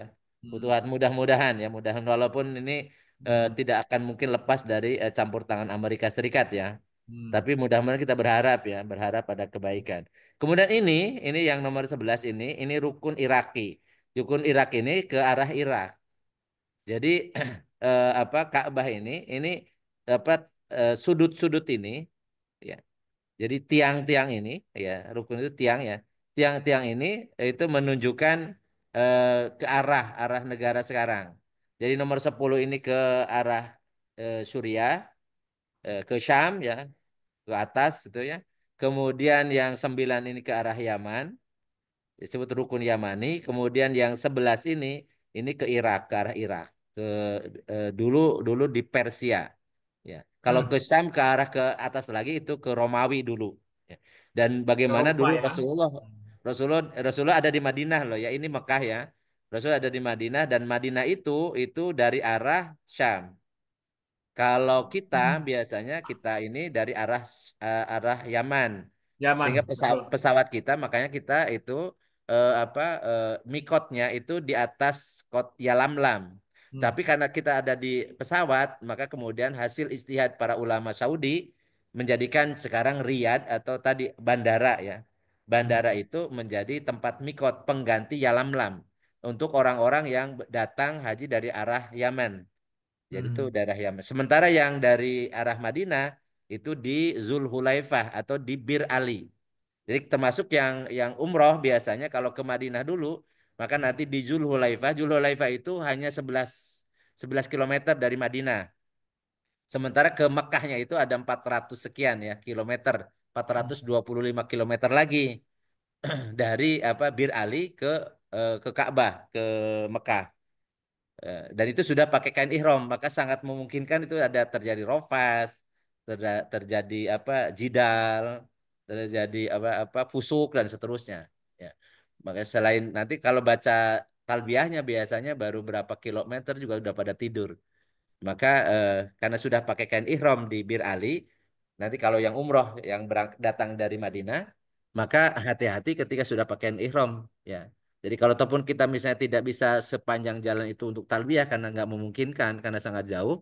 hmm, Futuhat mudah-mudahan ya, mudahan walaupun ini hmm, tidak akan mungkin lepas dari campur tangan Amerika Serikat ya. hmm, Tapi mudah-mudahan kita berharap ya, berharap ada kebaikan. Kemudian ini yang nomor 11 ini rukun Iraki. Rukun Irak ini ke arah Irak. Jadi apa Ka'bah ini apa sudut-sudut ini ya. Jadi tiang-tiang ini ya, rukun itu tiang ya. Tiang-tiang ini itu menunjukkan ke arah negara sekarang. Jadi nomor 10 ini ke arah Suriah, ke Syam ya, ke atas gitu ya. Kemudian yang 9 ini ke arah Yaman, disebut rukun Yamani. Kemudian yang 11 ini ke Irak, ke arah Irak, ke dulu dulu di Persia. Ya, kalau ke hmm. Syam ke arah ke atas lagi itu ke Romawi dulu. Ya. Dan bagaimana Eropa dulu ya. Rasulullah Rasulullah ada di Madinah loh ya, ini Mekah ya. Rasul ada di Madinah dan Madinah itu dari arah Syam. Kalau kita Hmm. biasanya kita ini dari arah Yaman, sehingga Yaman, betul. pesawat kita makanya kita itu apa mikotnya itu di atas kot Yalamlam. Hmm, Tapi karena kita ada di pesawat, maka kemudian hasil istihad para ulama Saudi menjadikan sekarang Riyadh atau tadi bandara ya, hmm, bandara itu menjadi tempat mikot pengganti Yalamlam untuk orang-orang yang datang haji dari arah Yaman. Jadi itu hmm, daerah Yaman. Sementara yang dari arah Madinah itu di Zulhulaifah atau di Bir Ali. Jadi termasuk yang umroh biasanya kalau ke Madinah dulu, maka nanti di Zulhulaifah. Zulhulaifah itu hanya 11 kilometer dari Madinah. Sementara ke Mekkahnya itu ada 400 sekian ya kilometer, empat hmm, ratus dua puluh lima kilometer lagi dari apa Bir Ali ke Ka'bah, ke Mekah. Dan itu sudah pakai kain ihram, maka sangat memungkinkan itu ada terjadi rofas, terjadi apa jidal, terjadi apa apa fusuk dan seterusnya. Ya. Maka selain nanti kalau baca talbiyahnya biasanya baru berapa kilometer juga udah pada tidur. Maka karena sudah pakai kain ihram di Bir Ali, nanti kalau yang umroh yang datang dari Madinah, maka hati-hati ketika sudah pakai kain ihram ya. Jadi kalau ataupun kita misalnya tidak bisa sepanjang jalan itu untuk talbiyah karena nggak memungkinkan karena sangat jauh,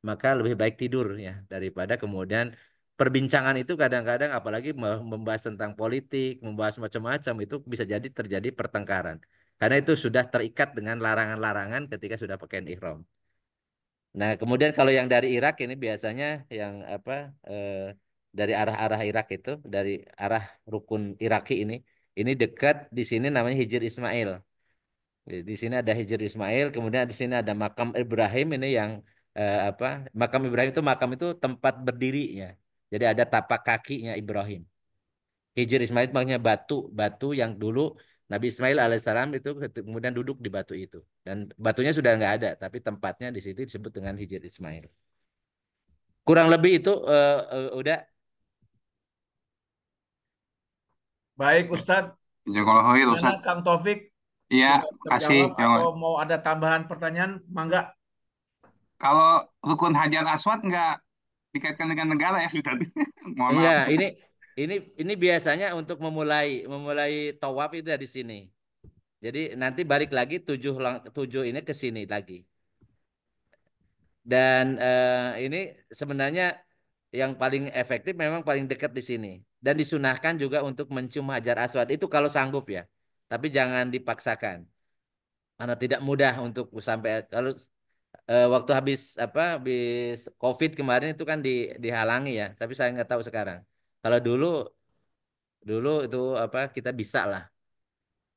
maka lebih baik tidur ya daripada kemudian perbincangan itu kadang-kadang apalagi membahas tentang politik, membahas macam-macam itu bisa jadi terjadi pertengkaran. Karena itu sudah terikat dengan larangan-larangan ketika sudah pakai ihram. Nah, kemudian kalau yang dari Irak ini biasanya yang apa eh, dari arah-arah Irak itu, dari arah rukun Iraki ini dekat di sini namanya Hijr Ismail. Di sini ada Hijr Ismail, kemudian di sini ada makam Ibrahim ini yang apa? Makam Ibrahim itu makam itu tempat berdirinya. Jadi ada tapak kakinya Ibrahim. Hijr Ismail makanya batu, batu yang dulu Nabi Ismail alaihissalam itu kemudian duduk di batu itu. Dan batunya sudah nggak ada, tapi tempatnya di situ disebut dengan Hijr Ismail. Kurang lebih itu udah. Baik, Ustadz. Jazakallahu khair Gimana Ustaz. Kang Taufik? Iya, Sudah kasih. terjawab atau mau ada tambahan pertanyaan? Mangga. Kalau rukun Hajar Aswad nggak dikaitkan dengan negara ya Ustaz. Mohon Iya, maaf. ini ini biasanya untuk memulai memulai tawaf itu dari sini. Jadi nanti balik lagi tujuh ini ke sini lagi. Dan ini sebenarnya yang paling efektif memang paling dekat di sini. Dan disunahkan juga untuk mencium hajar aswad itu kalau sanggup ya. Tapi jangan dipaksakan. Karena tidak mudah untuk sampai kalau waktu habis apa habis COVID kemarin itu kan dihalangi ya. Tapi saya nggak tahu sekarang. Kalau dulu dulu itu apa kita bisa lah.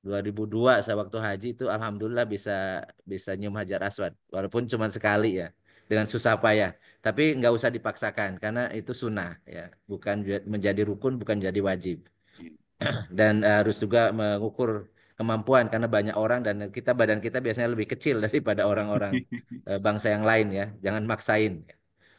2002 saya waktu haji itu alhamdulillah bisa bisa nyium hajar aswad walaupun cuma sekali ya dengan susah payah tapi nggak usah dipaksakan karena itu sunnah ya bukan menjadi rukun bukan jadi wajib dan harus juga mengukur kemampuan karena banyak orang dan badan kita biasanya lebih kecil daripada orang-orang bangsa yang lain ya jangan maksain.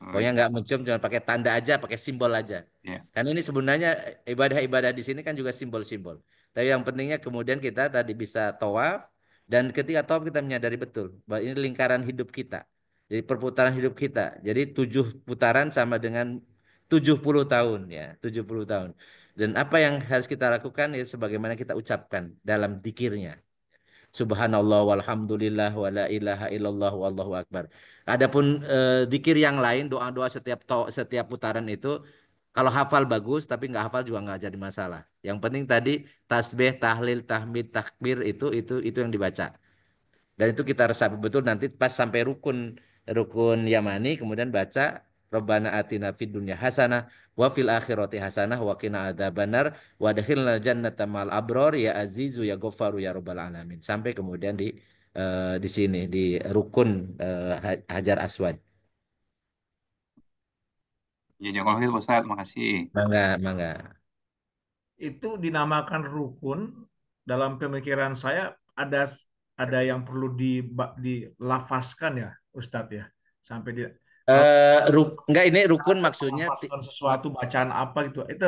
Oh, Pokoknya iya. nggak mencium, cuma pakai tanda aja, pakai simbol aja. Ya. Karena ini sebenarnya ibadah-ibadah di sini kan juga simbol-simbol. Tapi yang pentingnya kemudian kita tadi bisa tawaf dan ketika tawaf kita menyadari betul bahwa ini lingkaran hidup kita. Jadi perputaran hidup kita. Jadi 7 putaran sama dengan 70 tahun ya, 70 tahun. Dan apa yang harus kita lakukan ya sebagaimana kita ucapkan dalam dikirnya. Subhanallah walhamdulillah wala ilaha illallah wallahu akbar. Adapun zikir yang lain doa-doa setiap putaran itu kalau hafal bagus tapi nggak hafal juga nggak jadi masalah. Yang penting tadi tasbih, tahlil, tahmid, takbir itu yang dibaca. Dan itu kita resapi betul nanti pas sampai rukun rukun Yamani kemudian baca Rabbana atina fid dunya hasanah wa fil akhirati hasanah wa qina adzabannar wa adkhilnal jannata ma'al abror ya azizu ya ghafaru ya rabbal alamin. Sampai kemudian di sini di rukun Hajar Aswad. Ya, jazakallahu khair Ustaz. Makasih. Mangga, mangga. Itu dinamakan rukun. Dalam pemikiran saya ada yang perlu dilafazkan ya, Ustadz ya. Sampai di kalau Enggak ini rukun ada maksudnya melafazkan sesuatu bacaan apa gitu. Itu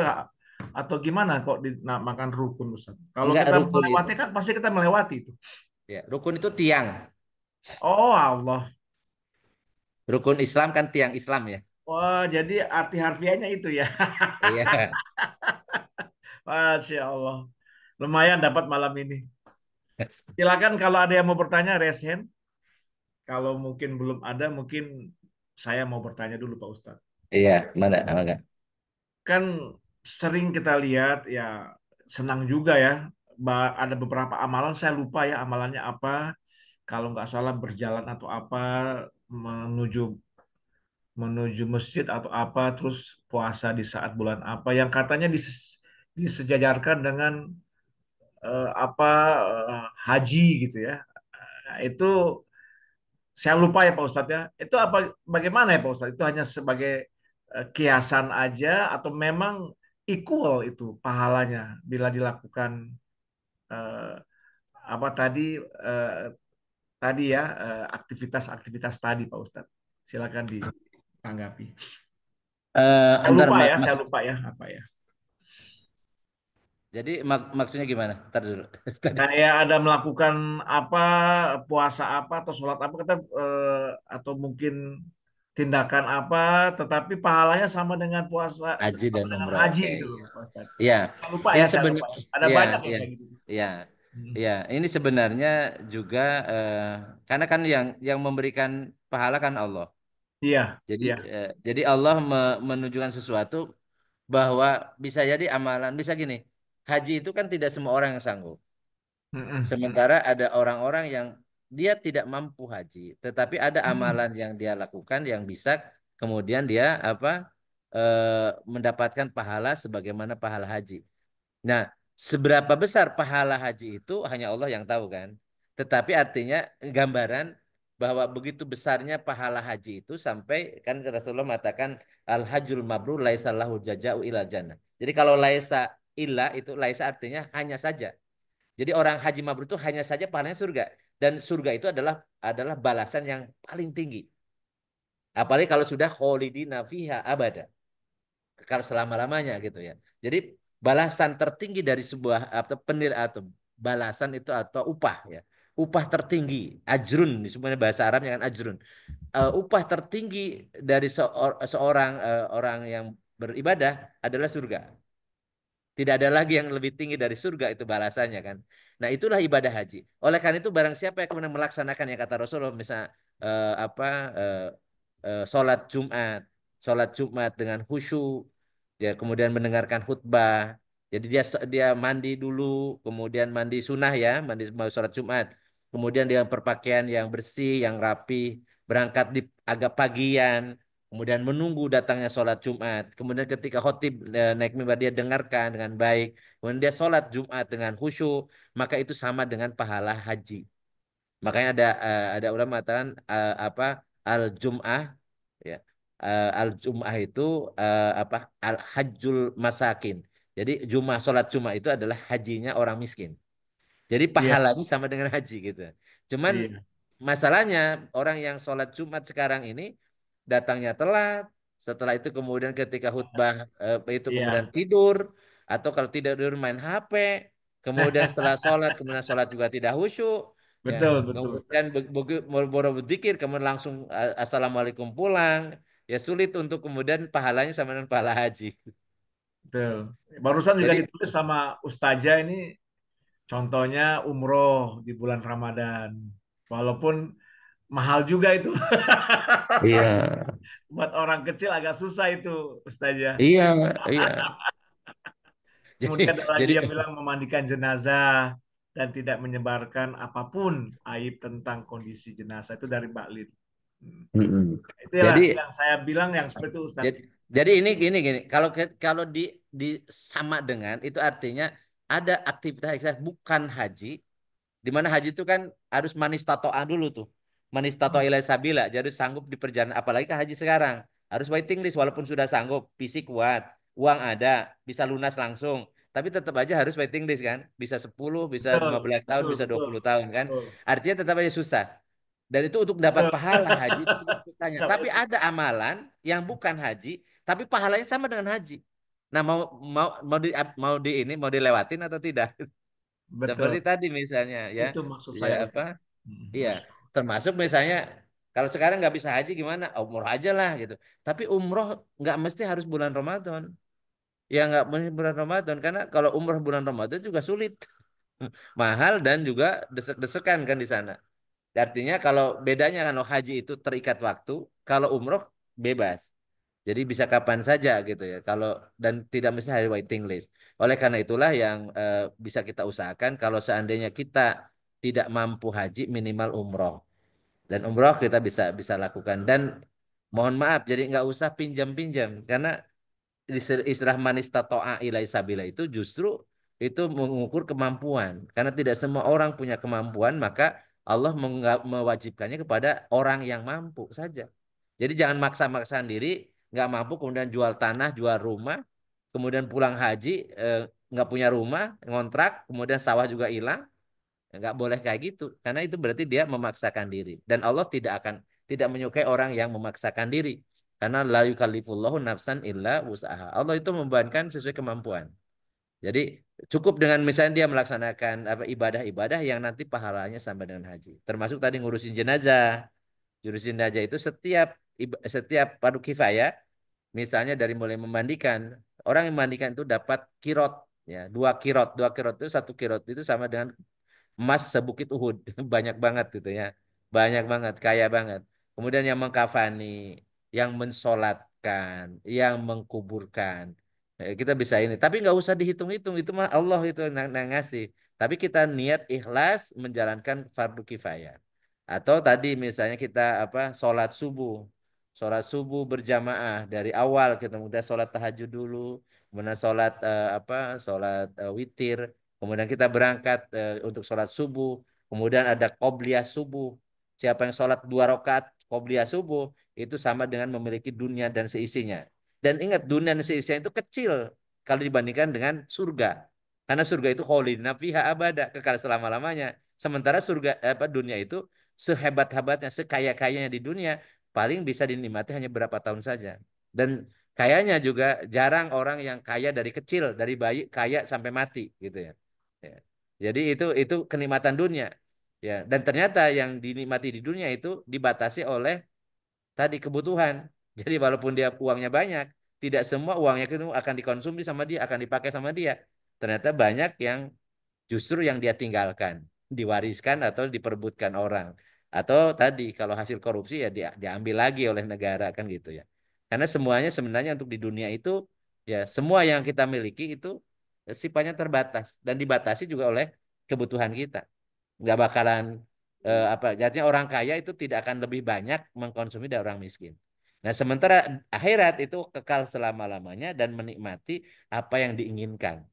atau gimana kok dinamakan rukun, Ustadz? Kalau enggak kita rukun itu. melewati kan pasti kita melewati itu. Ya, rukun itu tiang. Oh Allah. Rukun Islam kan tiang Islam ya. Wah, jadi arti harfiahnya itu ya. Iya. Masya Allah. Lumayan dapat malam ini. Silakan kalau ada yang mau bertanya, raise hand. Kalau mungkin belum ada, mungkin saya mau bertanya dulu Pak Ustadz. Iya, mana? Mangga. Kan sering kita lihat ya senang juga ya. Ada beberapa amalan saya lupa ya amalannya apa. Kalau nggak salah berjalan atau apa menuju menuju masjid atau apa terus puasa di saat bulan apa yang katanya disejajarkan dengan apa haji gitu ya. Nah, itu saya lupa ya Pak Ustadz ya. Itu apa bagaimana ya Pak Ustadz? Itu hanya sebagai kiasan aja atau memang equal itu pahalanya bila dilakukan eh, apa eh, tadi ya aktivitas-aktivitas tadi Pak Ustadz. Silakan ditanggapi. Saya Entar lupa mak, ya, mak- saya lupa ya apa ya. Jadi maksudnya gimana? Ntar dulu. Tadi. Kayak ada melakukan apa, puasa apa atau sholat apa kita atau mungkin tindakan apa, tetapi pahalanya sama dengan puasa, Haji sama dan dengan umroh. haji Oke, gitu loh, ya. Pak Ustadz. Iya. Saya lupa Ini ya, saya lupa. sebenarnya Ada ya, banyak yang ya, kayak gitu. ya. Hmm. Ya, ini sebenarnya juga karena kan yang memberikan pahala kan Allah. Iya, Jadi iya. jadi Allah menunjukkan sesuatu bahwa bisa jadi amalan bisa gini. Haji itu kan tidak semua orang yang sanggup. Mm-mm, mm-mm, Sementara ada orang-orang yang dia tidak mampu haji, tetapi ada mm-mm, amalan yang dia lakukan yang bisa kemudian dia apa eh, mendapatkan pahala sebagaimana pahala haji. Nah, seberapa besar pahala haji itu hanya Allah yang tahu kan. Tetapi artinya gambaran bahwa begitu besarnya pahala haji itu sampai kan Rasulullah mengatakan al hajjul mabrur laisa lahu jaza'u ilal jannah. Jadi kalau laisa illa itu laisa artinya hanya saja. Jadi orang haji mabrur itu hanya saja pahalanya surga dan surga itu adalah balasan yang paling tinggi. Apalagi kalau sudah kholidina fiha abada, kekal selama-lamanya gitu ya. Jadi balasan tertinggi dari sebuah atau penil atau balasan itu atau upah ya. Upah tertinggi, ajrun di sebenarnya bahasa Arabnya kan ajrun. Upah tertinggi dari seorang orang yang beribadah adalah surga. Tidak ada lagi yang lebih tinggi dari surga itu balasannya kan. Nah, itulah ibadah haji. Oleh karena itu barang siapa yang kemudian melaksanakan yang kata Rasulullah misal apa eh, sholat Jumat, sholat Jumat dengan khusyuk, ya kemudian mendengarkan khutbah. Jadi dia mandi dulu, kemudian mandi sunnah ya, mandi mau sholat Jumat. Kemudian dia berpakaian yang bersih, yang rapi, berangkat di agak pagian, kemudian menunggu datangnya sholat Jumat. Kemudian ketika khotib naik mimbar dia dengarkan dengan baik. Kemudian dia sholat Jumat dengan khusyuk, maka itu sama dengan pahala haji. Makanya ada ulama mengatakan apa al-Jum'ah ya. Al-Jum'ah itu apa al-hajjul masakin. Jadi sholat Jumat itu adalah hajinya orang miskin. Jadi iya, pahalanya sama dengan haji gitu. Cuman iya. masalahnya orang yang sholat Jumat sekarang ini datangnya telat. Setelah itu kemudian ketika khutbah itu kemudian Iya. tidur atau kalau tidak tidur main HP. Kemudian setelah sholat kemudian sholat juga tidak khusyuk. Ya, Betul, betul, Ustaz. kemudian baru berzikir kemudian langsung assalamualaikum pulang. Ya sulit untuk kemudian pahalanya sama dengan pahala haji. Betul. Barusan juga Jadi ditulis sama Ustazah ini, contohnya umroh di bulan Ramadan. Walaupun mahal juga itu. iya, Buat orang kecil agak susah itu, Ustazah. iya, iya. Kemudian Jadi ada lagi jadi yang bilang memandikan jenazah dan tidak menyebarkan apapun aib tentang kondisi jenazah itu dari Mbak Lin. Hmm. Mm-mm. Itu Jadi yang saya bilang yang seperti itu, Ustaz. jadi ini gini kalau kalau di sama dengan itu artinya ada aktivitas bukan haji di mana haji itu kan harus manis tatoa dulu tuh. Manis tatoa ilai sabila. Jadi sanggup di perjalanan. Apalagi kan haji sekarang. Harus waiting list walaupun sudah sanggup. Fisik kuat. Uang ada. Bisa lunas langsung. Tapi tetap aja harus waiting list kan. Bisa 10, bisa Betul, 15 tahun, betul, bisa dua betul, puluh tahun kan. betul, Artinya tetap aja susah. Dan itu untuk dapat betul. pahala haji itu juga susahnya. Sama Tapi itu. ada amalan yang bukan haji. Tapi pahalanya sama dengan haji. Nah mau mau dilewatin atau tidak? Seperti Betul. tadi misalnya ya, Itu maksud ya saya, apa? Ustaz. Hmm, Iya, Mas. termasuk misalnya kalau sekarang nggak bisa haji gimana? Umroh aja lah gitu. Tapi umroh nggak mesti harus bulan Ramadan. Ya nggak mesti bulan Ramadan karena kalau umroh bulan Ramadan juga sulit, mahal dan juga desek-desekan kan di sana. Artinya kalau bedanya kalau haji itu terikat waktu, kalau umroh bebas. Jadi bisa kapan saja gitu ya. Kalau dan tidak mesti hari waiting list. Oleh karena itulah yang bisa kita usahakan kalau seandainya kita tidak mampu haji minimal umroh. Dan umroh kita bisa bisa lakukan dan mohon maaf jadi nggak usah pinjam-pinjam karena istilah manis tatoa ilai sabila itu justru itu mengukur kemampuan karena tidak semua orang punya kemampuan maka Allah mewajibkannya kepada orang yang mampu saja. Jadi jangan maksa-maksa diri nggak mampu kemudian jual tanah, jual rumah, kemudian pulang haji nggak punya rumah, ngontrak, kemudian sawah juga hilang. Nggak boleh kayak gitu karena itu berarti dia memaksakan diri dan Allah tidak menyukai orang yang memaksakan diri karena la yukallifullahu nafsan illa usaha. Allah itu membebankan sesuai kemampuan. Jadi cukup dengan misalnya dia melaksanakan apa ibadah-ibadah yang nanti pahalanya sama dengan haji. Termasuk tadi ngurusin jenazah. Ngurusin jenazah itu setiap fardu kifayah, misalnya dari mulai memandikan, orang yang memandikan itu dapat kirot, ya, dua kirot itu satu kirot itu sama dengan emas sebukit Uhud. Banyak banget gitu ya. Banyak banget, kaya banget. Kemudian yang mengkafani, yang mensolatkan, yang mengkuburkan. Kita bisa ini. Tapi nggak usah dihitung-hitung. Itu mah Allah itu yang ngasih. Tapi kita niat ikhlas menjalankan fardu kifayah. Atau tadi misalnya kita apa sholat subuh. Sholat subuh berjamaah dari awal kita udah sholat tahajud dulu, kemudian sholat sholat witir. Kemudian kita berangkat untuk sholat subuh. Kemudian ada qobliyah subuh. Siapa yang sholat 2 rakaat qobliyah subuh itu sama dengan memiliki dunia dan seisinya. Dan ingat dunia dan seisinya itu kecil kalau dibandingkan dengan surga. Karena surga itu kholidina fiha abada, kekal selama-lamanya. Sementara surga dunia itu sehebat-hebatnya, sekaya-kayanya di dunia paling bisa dinikmati hanya berapa tahun saja. Dan kayaknya juga jarang orang yang kaya dari kecil, dari bayi kaya sampai mati gitu ya. Ya. Jadi itu kenikmatan dunia. Ya, dan ternyata yang dinikmati di dunia itu dibatasi oleh tadi kebutuhan. Jadi walaupun dia uangnya banyak, tidak semua uangnya itu akan dikonsumsi sama dia, akan dipakai sama dia. Ternyata banyak yang justru yang dia tinggalkan, diwariskan atau diperebutkan orang. Atau tadi kalau hasil korupsi ya diambil lagi oleh negara kan gitu ya. Karena semuanya sebenarnya untuk di dunia itu ya semua yang kita miliki itu sifatnya terbatas dan dibatasi juga oleh kebutuhan kita. Nggak bakalan jadinya orang kaya itu tidak akan lebih banyak mengkonsumsi dari orang miskin. Nah, sementara akhirat itu kekal selama-lamanya dan menikmati apa yang diinginkan.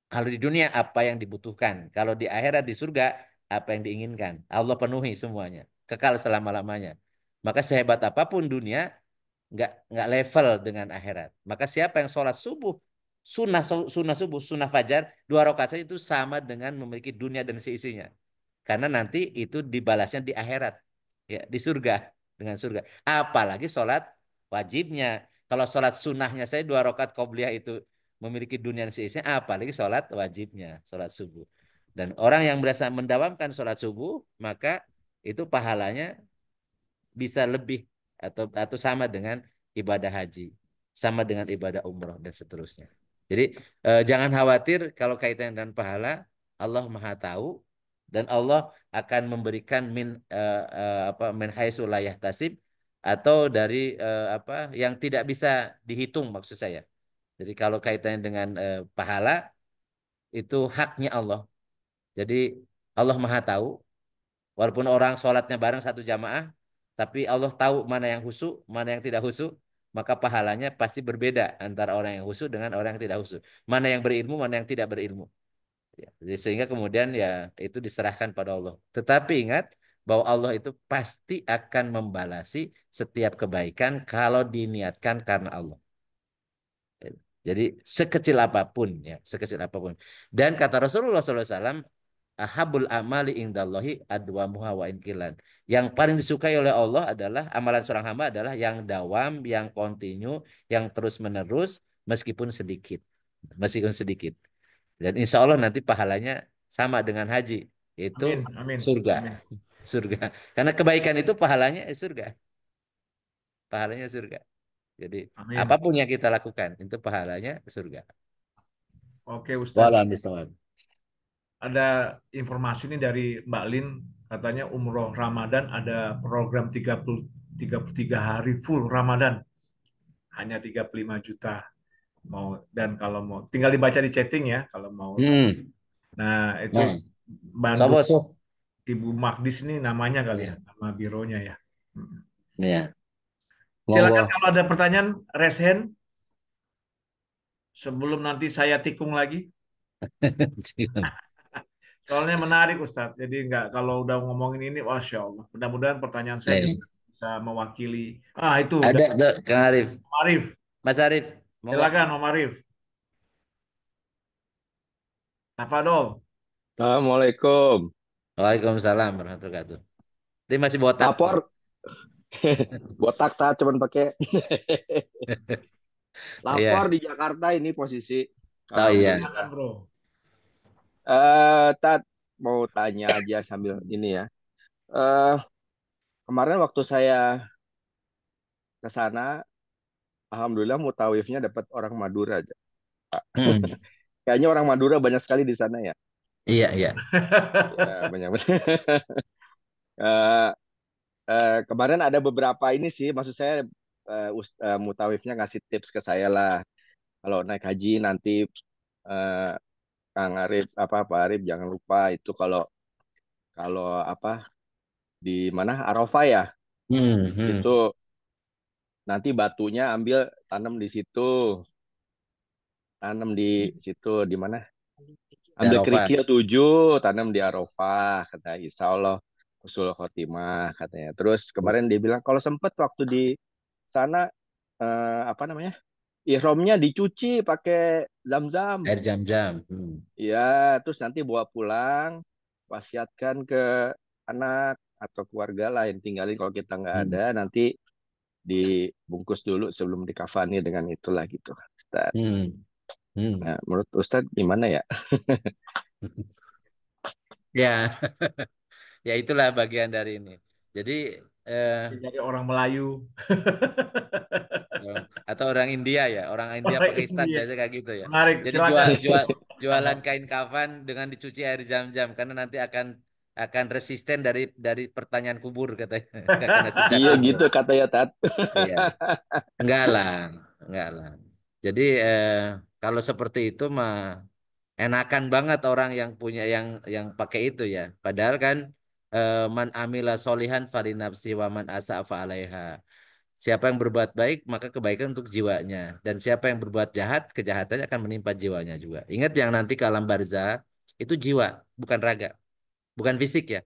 Kalau di dunia apa yang dibutuhkan. Kalau di akhirat di surga apa yang diinginkan. Allah penuhi semuanya. Kekal selama-lamanya. Maka sehebat apapun dunia nggak level dengan akhirat. Maka siapa yang sholat subuh sunnah subuh sunnah fajar 2 rakaat saja itu sama dengan memiliki dunia dan seisinya. Karena nanti itu dibalasnya di akhirat, ya di surga dengan surga. Apalagi sholat wajibnya. Kalau sholat sunnahnya saya 2 rakaat qobliyah itu memiliki dunia dan seisinya, apalagi sholat wajibnya, sholat subuh. Dan orang yang berasa mendawamkan sholat subuh, maka itu pahalanya bisa lebih atau sama dengan ibadah haji, sama dengan ibadah umroh dan seterusnya. Jadi jangan khawatir kalau kaitan dengan pahala, Allah Maha tahu dan Allah akan memberikan min haitsu la yahtasib atau dari yang tidak bisa dihitung maksud saya. Jadi kalau kaitannya dengan pahala itu haknya Allah. Jadi Allah Maha tahu. Walaupun orang sholatnya bareng satu jamaah, tapi Allah tahu mana yang husu, mana yang tidak husu, maka pahalanya pasti berbeda antara orang yang husu dengan orang yang tidak husu. Mana yang berilmu, mana yang tidak berilmu. Ya, jadi sehingga kemudian ya itu diserahkan pada Allah. Tetapi ingat bahwa Allah itu pasti akan membalasi setiap kebaikan kalau diniatkan karena Allah. Jadi sekecil apapun ya, sekecil apapun. Dan kata Rasulullah SAW, ahabul amali indallahi adwamuha wa inkilan. Yang paling disukai oleh Allah adalah amalan seorang hamba adalah yang dawam, yang kontinu, yang terus menerus meskipun sedikit. Meskipun sedikit. Dan insya Allah nanti pahalanya sama dengan haji, yaitu Amin, amin, surga. amin, Surga. Karena kebaikan itu pahalanya surga. Pahalanya surga. Jadi amin. apapun yang kita lakukan itu pahalanya surga. Oke, Ustadz. Wallahualam bishawab. Ada informasi nih dari Mbak Lin, katanya umroh Ramadan ada program 33 hari full Ramadan, hanya 35 juta. Mau dan kalau mau tinggal dibaca di chatting ya kalau mau. Hmm. Nah, itu Nah, Bandung sobo so. Ibu Magdis ini namanya kali ya, Ya, nama bironya ya. Hmm. ya. Silakan Monggo. kalau ada pertanyaan, raise hand sebelum nanti saya tikung lagi. Soalnya menarik Ustadz. Jadi nggak kalau udah ngomongin ini, masya Allah. Mudah-mudahan pertanyaan saya juga Nih, bisa mewakili. Ah itu udah ada tuh Kang Arif. Om Arif. Mas Arif, monggo. Silakan Om Arif. Tafadol. Assalamualaikum. Waalaikumsalam warahmatullahi wabarakatuh. Dia masih botak tuh. Lapor, botak tak cuman pakai Iya. lapor di Jakarta ini posisi. Oh iya. Silakan, Alhamdulillah. bro. Tat, mau tanya aja sambil ini ya. Eh, Kemarin waktu saya ke sana, alhamdulillah mutawifnya dapat orang Madura aja. Hmm. Kayaknya orang Madura banyak sekali di sana ya. Iya, iya. Ya, banyak. Eh, Kemarin ada beberapa ini sih, maksud saya mutawifnya ngasih tips ke saya lah. Kalau naik haji nanti eh, Kang Arif apa Pak Arif jangan lupa itu kalau kalau apa di mana Arafah ya Hmm, hmm. itu nanti batunya ambil tanam di situ di mana ambil Darova. kerikil 7 tanam di Arafah kata Insya Allah husnul khotimah katanya. Terus kemarin dia bilang kalau sempet waktu di sana apa namanya ihramnya dicuci pakai zam-zam. Air jam-jam. Hmm. Ya, terus nanti bawa pulang, wasiatkan ke anak atau keluarga lain tinggalin kalau kita nggak ada Hmm. nanti dibungkus dulu sebelum dikafani dengan itulah gitu Ustaz. Hmm. Hmm. Nah, menurut Ustaz gimana ya? Ya, ya itulah bagian dari ini. Jadi eh, Jadi orang Melayu, eh, atau orang India ya, orang India orang Pakistan India. biasa kayak gitu ya. Menarik, Jadi silakan. jualan kain kafan dengan dicuci air jam-jam karena nanti akan resisten dari pertanyaan kubur katanya, nggak kena siksa Iya kubur. gitu katanya Tat. Iya, enggak lah, enggak lah. Jadi kalau seperti itu mah enakan banget orang yang punya yang pakai itu ya. Padahal kan man amila solihan falinafsi wa man asa'a alaiha. Siapa yang berbuat baik maka kebaikan untuk jiwanya dan siapa yang berbuat jahat kejahatannya akan menimpa jiwanya juga. Ingat yang nanti ke alam barzah itu jiwa, bukan raga, bukan fisik ya.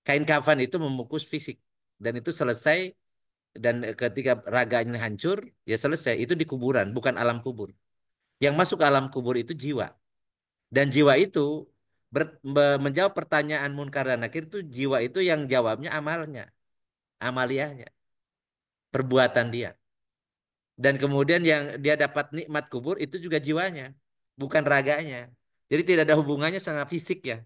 Kain kafan itu membungkus fisik dan itu selesai dan ketika raganya hancur ya selesai itu di kuburan, bukan alam kubur. Yang masuk ke alam kubur itu jiwa. Dan jiwa itu menjawab pertanyaan munkar dan nakir itu jiwa itu yang jawabnya amalnya, amaliyahnya, perbuatan dia. Dan kemudian yang dia dapat nikmat kubur itu juga jiwanya, bukan raganya. Jadi tidak ada hubungannya sama fisik ya.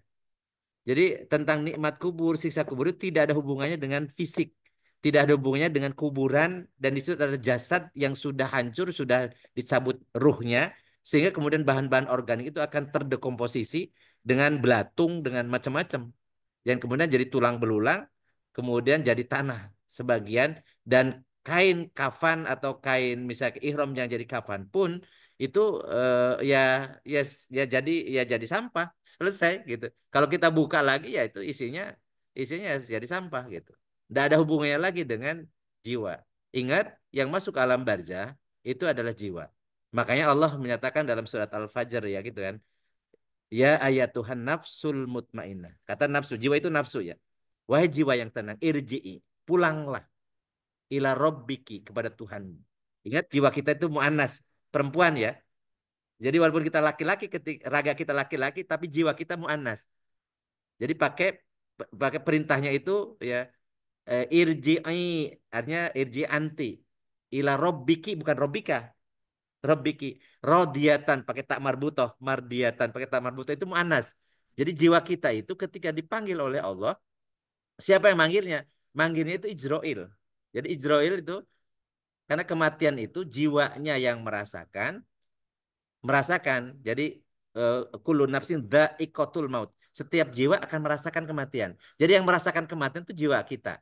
Jadi tentang nikmat kubur, siksa kubur itu tidak ada hubungannya dengan fisik. Tidak ada hubungannya dengan kuburan dan itu adalah jasad yang sudah hancur, sudah dicabut ruhnya sehingga kemudian bahan-bahan organik itu akan terdekomposisi dengan belatung dengan macam-macam. Yang kemudian jadi tulang belulang, kemudian jadi tanah sebagian dan kain kafan atau kain misalnya ihram yang jadi kafan pun itu ya ya ya jadi sampah selesai gitu. Kalau kita buka lagi ya itu isinya jadi sampah gitu. Tidak ada hubungannya lagi dengan jiwa. Ingat yang masuk alam barzah itu adalah jiwa. Makanya Allah menyatakan dalam surat Al-Fajr ya gitu kan. Ya ayat Tuhan nafsul mutmainnah. Kata nafsu, jiwa itu nafsu ya. Wahai jiwa yang tenang, irji'i, pulanglah ila rabbiki kepada Tuhan. Ingat jiwa kita itu muannas, perempuan ya. Jadi walaupun kita laki-laki raga kita laki-laki tapi jiwa kita muannas. Jadi pakai pakai perintahnya itu ya irji'i artinya irji anti ila rabbiki bukan rabbika. Rabbiki rodiatan pakai tak marbutoh, mardiatan pakai tak marbutoh itu muannas. Jadi jiwa kita itu ketika dipanggil oleh Allah, siapa yang manggilnya? Manggilnya itu Ijroil. Jadi Ijroil itu karena kematian itu jiwanya yang merasakan. Jadi kullu nafsin dha'iqatul maut. Setiap jiwa akan merasakan kematian. Jadi yang merasakan kematian itu jiwa kita.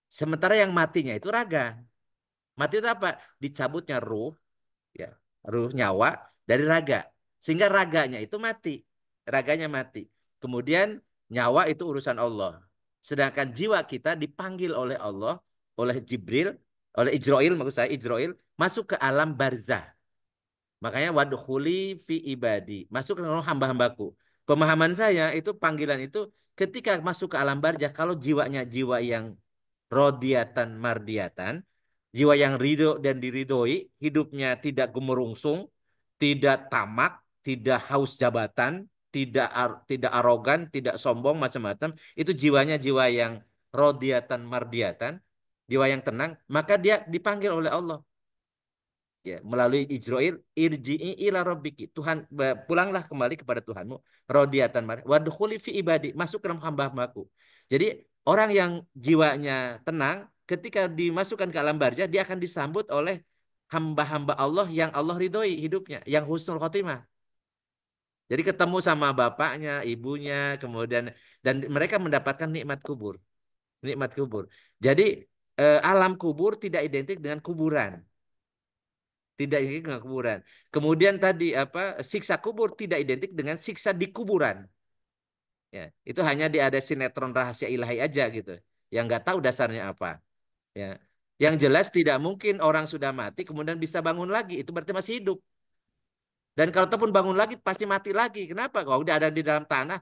Sementara yang matinya itu raga. Mati itu apa? Dicabutnya ruh, ya, ruh nyawa dari raga. Sehingga raganya itu mati. Raganya mati. Kemudian nyawa itu urusan Allah. Sedangkan jiwa kita dipanggil oleh Allah, oleh Jibril, oleh Ijroil, maksud saya Ijroil, masuk ke alam barzah. Makanya wadkhuli fi ibadi. Masuk ke dalam hamba-hambaku. Pemahaman saya itu panggilan itu ketika masuk ke alam barzah kalau jiwanya jiwa yang rodiatan mardiatan, jiwa yang ridho dan diridhoi, hidupnya tidak gemerungsung, tidak tamak, tidak haus jabatan, tidak arogan, tidak sombong macam-macam, itu jiwanya jiwa yang rodiatan mardiatan, jiwa yang tenang, maka dia dipanggil oleh Allah. Ya, melalui Ijroil, irji'i ila rabbiki. Tuhan, pulanglah kembali kepada Tuhanmu. Rodiatan wadkhuli fi ibadi, masuk ke dalam hamba-hambaku. Jadi orang yang jiwanya tenang, ketika dimasukkan ke alam barzah, dia akan disambut oleh hamba-hamba Allah yang Allah ridhoi hidupnya, yang husnul khotimah. Jadi ketemu sama bapaknya, ibunya, kemudian dan mereka mendapatkan nikmat kubur, nikmat kubur. Jadi alam kubur tidak identik dengan kuburan, tidak identik dengan kuburan. Kemudian tadi apa? Siksa kubur tidak identik dengan siksa di kuburan. Ya, itu hanya di ada sinetron rahasia ilahi aja gitu, yang nggak tahu dasarnya apa. Ya, yang jelas tidak mungkin orang sudah mati kemudian bisa bangun lagi, itu berarti masih hidup. Dan kalau ataupun bangun lagi pasti mati lagi. Kenapa? Kalau udah ada di dalam tanah,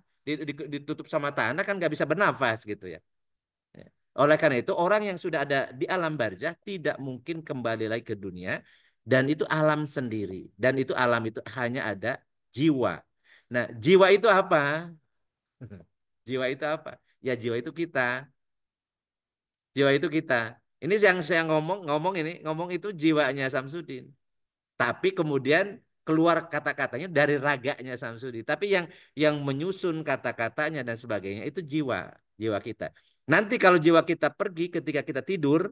ditutup sama tanah kan nggak bisa bernafas gitu ya. Ya. Oleh karena itu orang yang sudah ada di alam barzah tidak mungkin kembali lagi ke dunia dan itu alam sendiri. Dan itu alam itu hanya ada jiwa. Nah, jiwa itu apa? Jiwa itu apa? Ya jiwa itu kita. Jiwa itu kita. Ini yang saya ngomong ini, ngomong itu jiwanya Samsudin. Tapi kemudian keluar kata-katanya dari raganya Samsudi. Tapi yang menyusun kata-katanya dan sebagainya itu jiwa, jiwa kita. Nanti kalau jiwa kita pergi ketika kita tidur,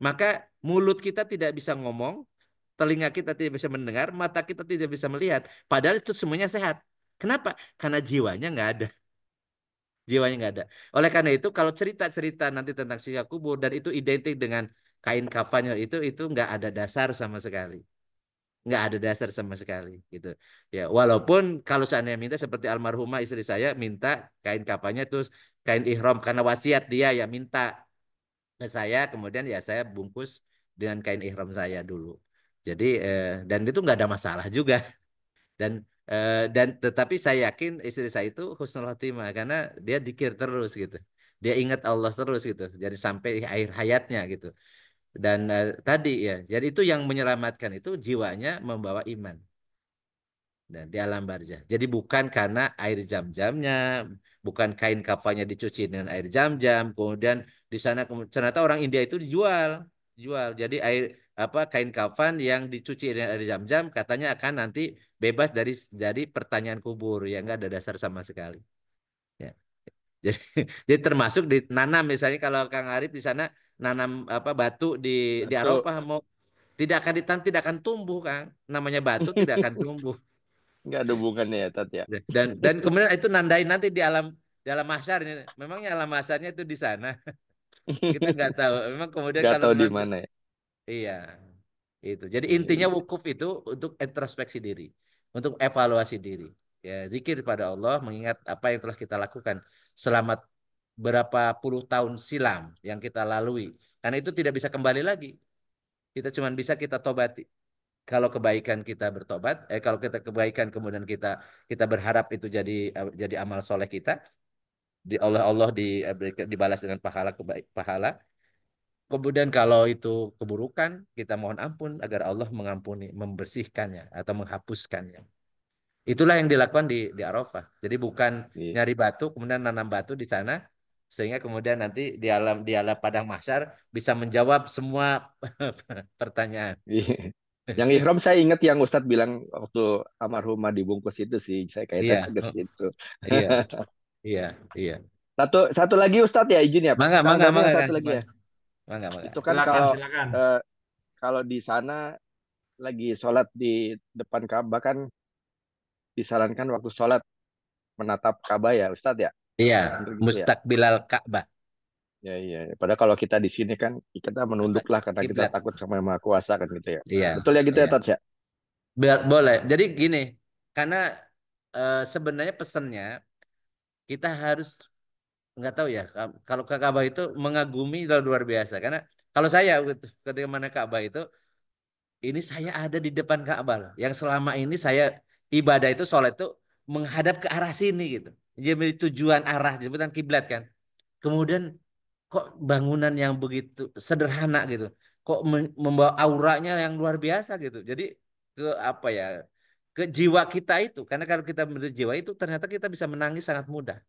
maka mulut kita tidak bisa ngomong, telinga kita tidak bisa mendengar, mata kita tidak bisa melihat. Padahal itu semuanya sehat. Kenapa? Karena jiwanya nggak ada. Jiwanya nggak ada. Oleh karena itu kalau cerita-cerita nanti tentang siksa kubur dan itu identik dengan kain kafannya itu nggak ada dasar sama sekali, nggak ada dasar sama sekali gitu ya. Walaupun kalau seandainya minta seperti almarhumah istri saya minta kain kafannya terus kain ihram karena wasiat dia ya minta ke saya, kemudian ya saya bungkus dengan kain ihram saya dulu. Jadi dan itu nggak ada masalah juga. Dan tetapi saya yakin istri saya itu husnul khotimah karena dia dikir terus gitu, dia ingat Allah terus gitu jadi sampai akhir hayatnya gitu. Dan tadi ya, jadi itu yang menyelamatkan itu jiwanya membawa iman dan di alam barzah. Jadi bukan karena air jam-jamnya, bukan kain kafannya dicuci dengan air jam-jam, kemudian di sana ternyata orang India itu dijual, jual. Jadi air apa kain kafan yang dicuci dengan air jam-jam katanya akan nanti bebas dari pertanyaan kubur yang enggak ada dasar sama sekali. Ya. Jadi, jadi termasuk ditanam misalnya kalau Kang Arif di sana nanam apa batu di Atau Arafah mau tidak akan ditanam tidak akan tumbuh Kang. Namanya batu tidak akan tumbuh. nggak ada hubungannya ya, Tat ya. Dan kemudian itu nandain nanti di alam mahsyar ini. Memangnya alam mahsyarnya itu di sana. Kita nggak tahu. Memang kemudian Nggak kalau tahu di memang mana ya. iya itu. Jadi Iya, intinya iya. wukuf itu untuk introspeksi diri, untuk evaluasi diri. Ya, zikir pada Allah, mengingat apa yang telah kita lakukan selama berapa puluh tahun silam yang kita lalui. Karena itu tidak bisa kembali lagi. Kita cuma bisa kita tobati. Kalau kebaikan kita bertobat, kalau kita kebaikan kemudian kita berharap itu jadi amal soleh kita, di Allah Allah dibalas dengan pahala. Kemudian kalau itu keburukan, kita mohon ampun agar Allah mengampuni, membersihkannya atau menghapuskannya. Itulah yang dilakukan di Arafah. Jadi bukan Iya. nyari batu kemudian nanam batu di sana sehingga kemudian nanti di alam padang mahsyar bisa menjawab semua pertanyaan. Iya. Yang ihram saya ingat yang Ustadz bilang waktu almarhumah dibungkus itu sih, saya Iya, kaitannya ke situ. iya, iya, iya. Satu satu lagi Ustadz ya, izin ya, Mangga, Kang mangga, Daniel, mangga, satu Kang. lagi ya. Mangga, mangga. Itu kan Silakan, kalau silakan. eh, kalau di sana lagi sholat di depan Ka'bah kan disarankan waktu sholat menatap Ka'bah ya Ustadz ya, Iya, bener gitu ya. Mustaqbilal Ka'bah. Ya, iya. Padahal kalau kita di sini kan kita menunduk Mustaq lah karena kita kiblat. takut sama Yang Maha Kuasa kan gitu ya. Iya, Betul ya gitu ya iya. Tats ya. Boleh. Jadi gini, karena sebenarnya pesannya kita harus nggak tahu ya kalau ke Ka'bah itu mengagumi luar biasa karena kalau saya gitu, ketika mana Ka'bah itu ini saya ada di depan Ka'bah loh. Yang selama ini saya ibadah itu sholat itu menghadap ke arah sini gitu. Jadi tujuan arah sebutan kiblat kan. Kemudian kok bangunan yang begitu sederhana gitu. Kok membawa auranya yang luar biasa gitu. Jadi ke apa ya? Ke jiwa kita itu. Karena kalau kita menurut jiwa itu ternyata kita bisa menangis sangat mudah.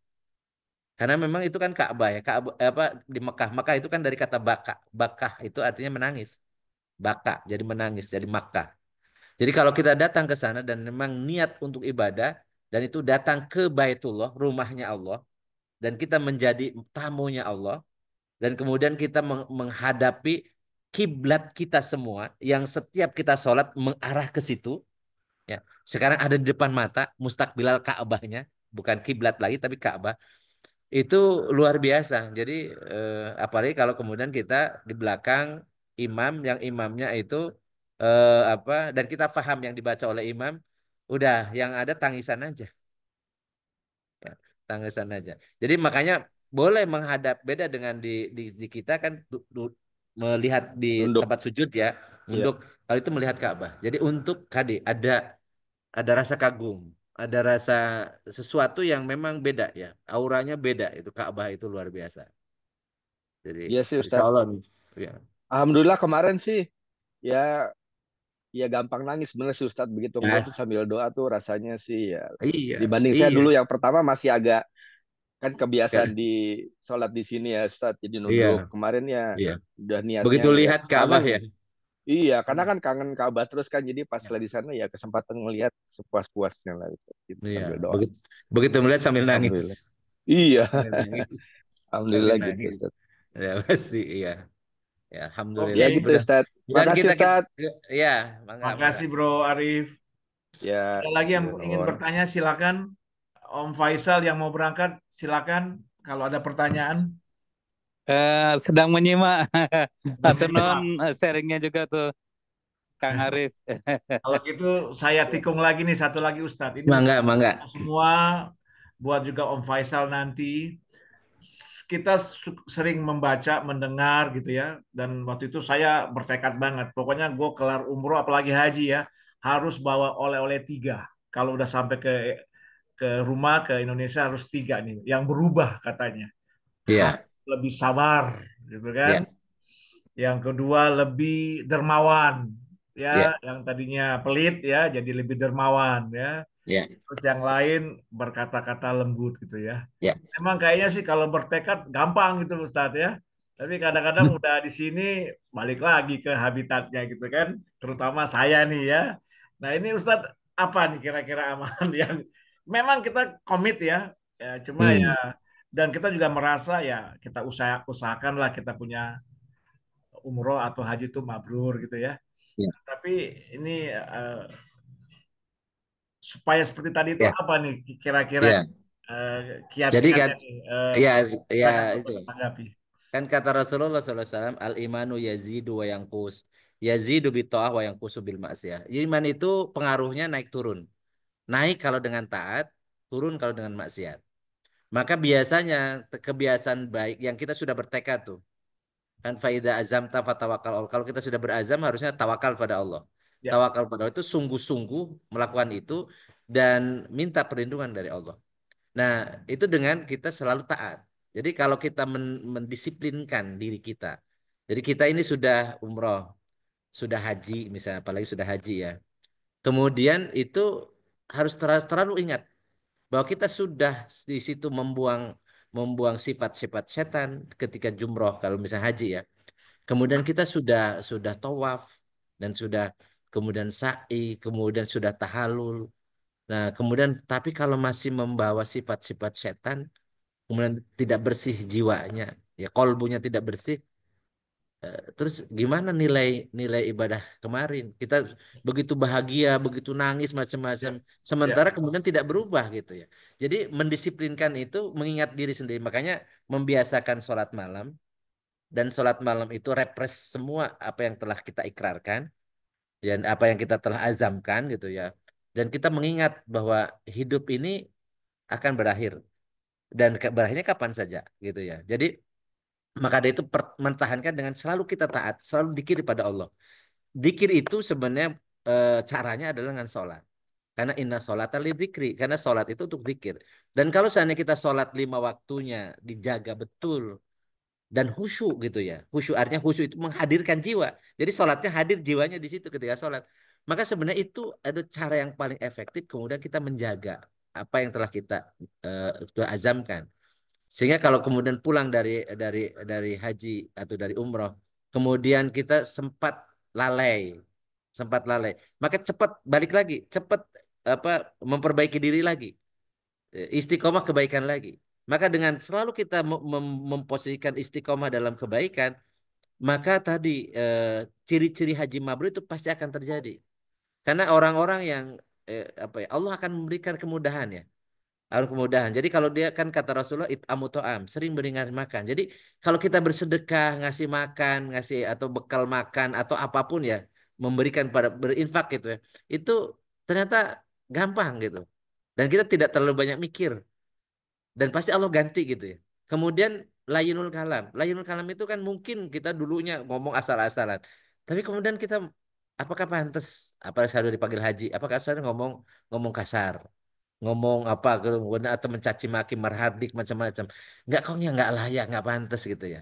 Karena memang itu kan Ka'bah ya. Ka'bah apa di Mekah. Mekah itu kan dari kata baka. Bakah itu artinya menangis. baka, jadi menangis, jadi Makkah. Jadi kalau kita datang ke sana dan memang niat untuk ibadah dan itu datang ke Baitullah, rumahnya Allah, dan kita menjadi tamunya Allah, dan kemudian kita menghadapi kiblat kita semua yang setiap kita sholat mengarah ke situ, ya. Sekarang ada di depan mata mustakbilal Ka'bahnya, bukan kiblat lagi tapi Ka'bah. Itu luar biasa. Jadi apalagi kalau kemudian kita di belakang imam yang imamnya itu apa dan kita paham yang dibaca oleh imam, udah yang ada tangisan aja, ya, tangisan aja. Jadi makanya boleh menghadap beda dengan di kita kan melihat di Nunduk. tempat sujud ya, Iya. untuk kalau itu melihat Ka'bah. Jadi untuk tadi ada rasa kagum, ada rasa sesuatu yang memang beda ya, auranya beda itu Ka'bah itu luar biasa. Jadi Iya sih Insya Ustadz. Allah nih, ya. Alhamdulillah kemarin sih ya ya gampang nangis bener sih Ustadz, begitu ngeliat Ya, tuh sambil doa tuh rasanya sih ya, iya, dibanding saya iya, dulu yang pertama masih agak, kan kebiasaan ya, di sholat di sini ya Ustadz, jadi nunduk. iya, Kemarin ya iya. udah niatnya Begitu ngeliat lihat kangen. Ka'bah ya. Iya, karena Hmm. kan kangen Ka'bah terus kan, jadi pas Ya, lagi di sana ya kesempatan ngeliat sepuas-puasnya lah itu iya. sambil doa. Begitu, begitu melihat sambil nangis, Alhamdulillah. Iya, sambil nangis, sambil alhamdulillah gitu nangis. Ustadz. Ya pasti, iya. Ya, Oke, alhamdulillah. Ya gitu Mudah, Ustadz. mudahan Makasih kita, Ustadz. ya, mangga, mangga. makasih Bro Arif. Ya, Ada lagi yang ya ingin nuwun. bertanya, silakan. Om Faisal yang mau berangkat, silakan. Kalau ada pertanyaan, Sedang menyimak. dan Atau non menyimak. sharingnya juga tuh Kang Arif. Kalau gitu saya tikung lagi nih satu lagi Ustadz. Ini Mangga, mangga. semua buat juga Om Faisal nanti. Kita sering membaca, mendengar gitu ya. Dan waktu itu saya bertekad banget. Pokoknya gue kelar umroh apalagi haji ya, harus bawa oleh-oleh tiga. Kalau udah sampai ke rumah ke Indonesia harus tiga nih. Yang berubah katanya. Iya, Harus lebih sabar gitu kan. iya, Yang kedua lebih dermawan iya, ya, yang tadinya pelit ya jadi lebih dermawan ya. iya, Terus yang lain berkata-kata lembut gitu ya. iya. Emang kayaknya sih kalau bertekad gampang gitu Ustadz ya. Tapi kadang-kadang udah di sini balik lagi ke habitatnya gitu kan. Terutama saya nih ya. Nah ini Ustadz apa nih kira-kira aman yang memang kita komit ya. Ya cuma ya, Hmm, dan kita juga merasa ya kita usahakan lah kita punya umroh atau haji itu mabrur gitu ya. iya, Tapi ini supaya seperti tadi itu iya, apa nih kira-kira iya. eh, Jadi kan, kiat-kiatnya nih? ya, ya Silakan itu. Bapak tanggapi. Kan kata Rasulullah SAW, al imanu yazidu wa yanqus. Yazidu bi ta'ah wa yanqusu bil maksiyah. Iman itu pengaruhnya naik turun. Naik kalau dengan taat, turun kalau dengan maksiat. Maka biasanya kebiasaan baik yang kita sudah bertekad tuh. Kan faida azamta fatawakal Allah. Kalau kita sudah berazam harusnya tawakal pada Allah. Ya, Tawakal pada Allah itu sungguh-sungguh melakukan itu dan minta perlindungan dari Allah. Nah, itu dengan kita selalu taat. Jadi kalau kita mendisiplinkan diri kita. Jadi kita ini sudah umroh, sudah haji misalnya, apalagi sudah haji ya. Kemudian itu harus terlalu ingat bahwa kita sudah di situ membuang membuang sifat-sifat setan ketika jumroh kalau misalnya haji ya. Kemudian kita sudah tawaf dan sudah kemudian sa'i, kemudian sudah tahalul. Nah, kemudian tapi kalau masih membawa sifat-sifat setan, kemudian tidak bersih jiwanya, ya kolbunya tidak bersih, terus gimana nilai nilai ibadah kemarin? Kita begitu bahagia, begitu nangis macam-macam, ya, sementara ya, kemudian tidak berubah gitu ya. Jadi mendisiplinkan itu mengingat diri sendiri. Makanya membiasakan sholat malam dan sholat malam itu repres semua apa yang telah kita ikrarkan dan apa yang kita telah azamkan gitu ya. Dan kita mengingat bahwa hidup ini akan berakhir dan berakhirnya kapan saja gitu ya. Jadi maka dari itu mempertahankan dengan selalu kita taat, selalu dikir pada Allah. Dikir itu sebenarnya caranya adalah dengan sholat. Karena inna sholata lidzikri, karena sholat itu untuk dikir. Dan kalau seandainya kita sholat lima waktunya dijaga betul dan khusyuk gitu ya. Khusyuk artinya khusyuk itu menghadirkan jiwa. Jadi sholatnya hadir jiwanya di situ ketika sholat. Maka sebenarnya itu ada cara yang paling efektif kemudian kita menjaga apa yang telah kita sudah azamkan. Sehingga kalau kemudian pulang dari haji atau dari umroh, kemudian kita sempat lalai, sempat lalai. Maka cepat balik lagi, cepat apa memperbaiki diri lagi, istiqomah kebaikan lagi. Maka dengan selalu kita memposisikan istiqomah dalam kebaikan, maka tadi ciri-ciri haji mabrur itu pasti akan terjadi. Karena orang-orang yang apa ya, Allah akan memberikan kemudahan ya. Harus kemudahan. Jadi kalau dia kan kata Rasulullah it'amu to'am, sering beringat makan. Jadi kalau kita bersedekah, ngasih makan, ngasih atau bekal makan atau apapun ya, memberikan pada berinfak gitu ya. Itu ternyata gampang gitu. Dan kita tidak terlalu banyak mikir dan pasti Allah ganti gitu ya. Kemudian layinul kalam. Layinul kalam itu kan mungkin kita dulunya ngomong asal-asalan. Tapi kemudian kita apakah pantas apa saya dipanggil haji? Apakah saya ngomong ngomong kasar? Ngomong apa kemudian atau mencaci maki marhadik macam-macam nggak kok ya nggak layak nggak pantas gitu ya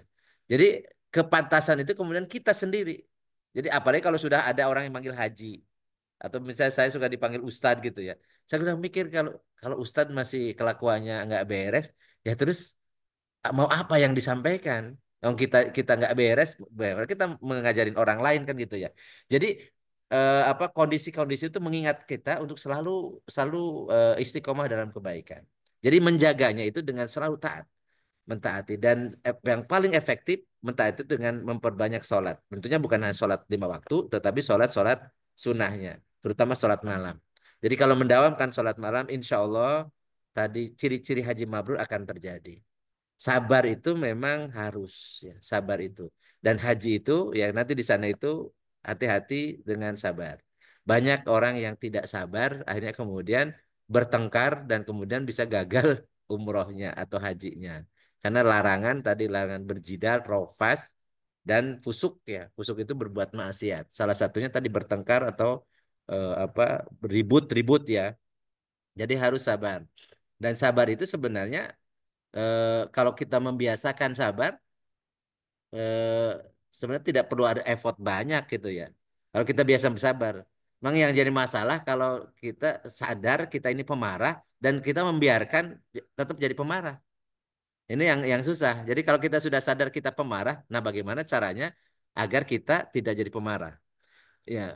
jadi kepantasan itu kemudian kita sendiri jadi apalagi kalau sudah ada orang yang manggil haji atau misalnya saya suka dipanggil ustadz gitu ya saya udah mikir kalau kalau ustadz masih kelakuannya nggak beres ya terus mau apa yang disampaikan yang kita nggak beres kita mengajarin orang lain kan gitu ya jadi apa kondisi-kondisi itu mengingat kita untuk selalu selalu istiqomah dalam kebaikan jadi menjaganya itu dengan selalu taat mentaati dan yang paling efektif mentaati itu dengan memperbanyak sholat tentunya bukan hanya sholat 5 waktu tetapi sholat-sholat sunnahnya terutama sholat malam jadi kalau mendawamkan sholat malam insya Allah tadi ciri-ciri haji mabrur akan terjadi. Sabar itu memang harus ya, sabar itu. Dan haji itu ya nanti di sana itu hati-hati dengan sabar. Banyak orang yang tidak sabar akhirnya kemudian bertengkar dan kemudian bisa gagal umrohnya atau hajinya. Karena larangan tadi larangan berjidal, rofas dan fusuk ya. Fusuk itu berbuat maksiat. Salah satunya tadi bertengkar atau apa ribut-ribut ya. Jadi harus sabar. Dan sabar itu sebenarnya kalau kita membiasakan sabar, eh, sebenarnya tidak perlu ada effort banyak gitu ya. Kalau kita biasa bersabar, memang yang jadi masalah kalau kita sadar kita ini pemarah dan kita membiarkan tetap jadi pemarah. Ini yang susah. Jadi kalau kita sudah sadar kita pemarah, nah bagaimana caranya agar kita tidak jadi pemarah? Ya,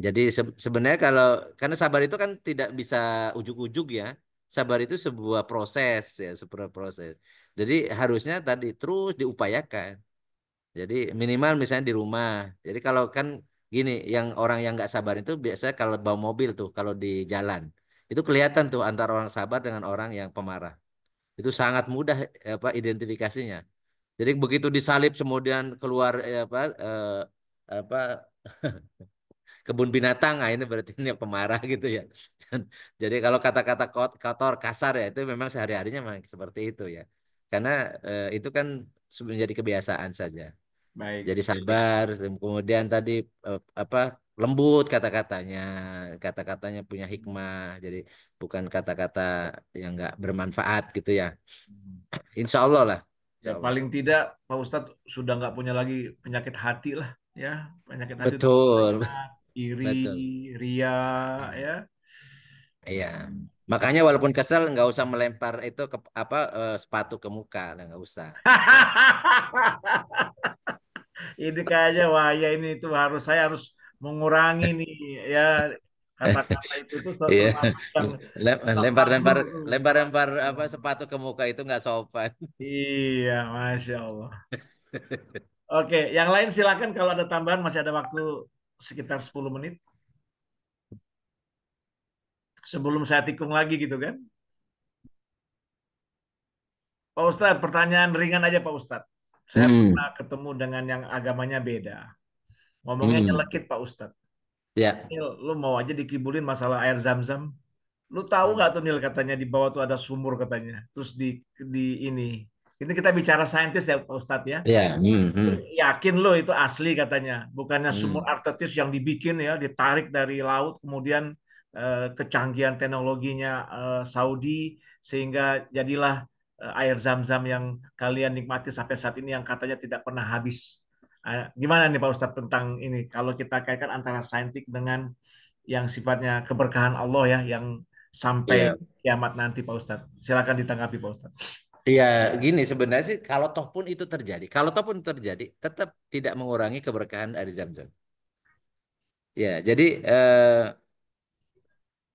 jadi sebenarnya kalau karena sabar itu kan tidak bisa ujuk-ujuk ya. Sabar itu sebuah proses ya, sebuah proses. Jadi harusnya tadi terus diupayakan. Jadi minimal misalnya di rumah. Jadi kalau kan gini, yang orang yang nggak sabar itu biasanya kalau bawa mobil tuh, kalau di jalan itu kelihatan tuh antara orang sabar dengan orang yang pemarah. Itu sangat mudah apa identifikasinya. Jadi begitu disalip kemudian keluar apa kebun binatang, nah ini berarti ini pemarah gitu ya. Jadi kalau kata-kata kotor, kasar ya itu memang sehari-harinya memang seperti itu ya. Karena itu kan menjadi kebiasaan saja. Baik. Jadi sabar, kemudian tadi apa lembut kata-katanya, kata-katanya punya hikmah. Jadi bukan kata-kata yang nggak bermanfaat gitu ya. Insya Allah lah. Ya Insya Allah. paling tidak Pak Ustadz sudah nggak punya lagi penyakit hati lah ya. Penyakit hati itu Betul, banyak, iri, betul. ria ya. Iya. Makanya walaupun kesel nggak usah melempar itu ke apa sepatu ke muka, lah, nggak usah. Ini kayaknya wah ya ini itu harus saya harus mengurangi nih ya kata-kata itu Iya. termasuk yang sudah Lempar-lempar mabrur tuh. lempar-lempar Masya apa Allah. sepatu ke muka itu nggak sopan. Iya, Masya Allah. Oke, yang lain silakan kalau ada tambahan masih ada waktu sekitar 10 menit sebelum saya tikung lagi gitu kan. Pak Ustadz, pertanyaan ringan aja Pak Ustadz. Saya Hmm. pernah ketemu dengan yang agamanya beda. Ngomongnya Hmm. nyelekit Pak Ustadz. Ya. Nil, lu mau aja dikibulin masalah air zam-zam. Lu tahu nggak tuh Nil katanya di bawah tuh ada sumur katanya. Terus di ini. Ini kita bicara saintis ya Pak Ustadz ya. Ya. Hmm. Lu Hmm. yakin lo itu asli katanya. Bukannya sumur Hmm. artetis yang dibikin ya, ditarik dari laut kemudian kecanggihan teknologinya Saudi sehingga jadilah air zam-zam yang kalian nikmati sampai saat ini yang katanya tidak pernah habis. Gimana nih Pak Ustadz tentang ini? Kalau kita kaitkan antara saintik dengan yang sifatnya keberkahan Allah ya, yang sampai Ya. kiamat nanti Pak Ustadz. Silakan ditanggapi Pak Ustadz. Ya, gini sebenarnya sih kalau toh pun itu terjadi, kalau toh pun terjadi, tetap tidak mengurangi keberkahan air Zam-Zam. Ya, jadi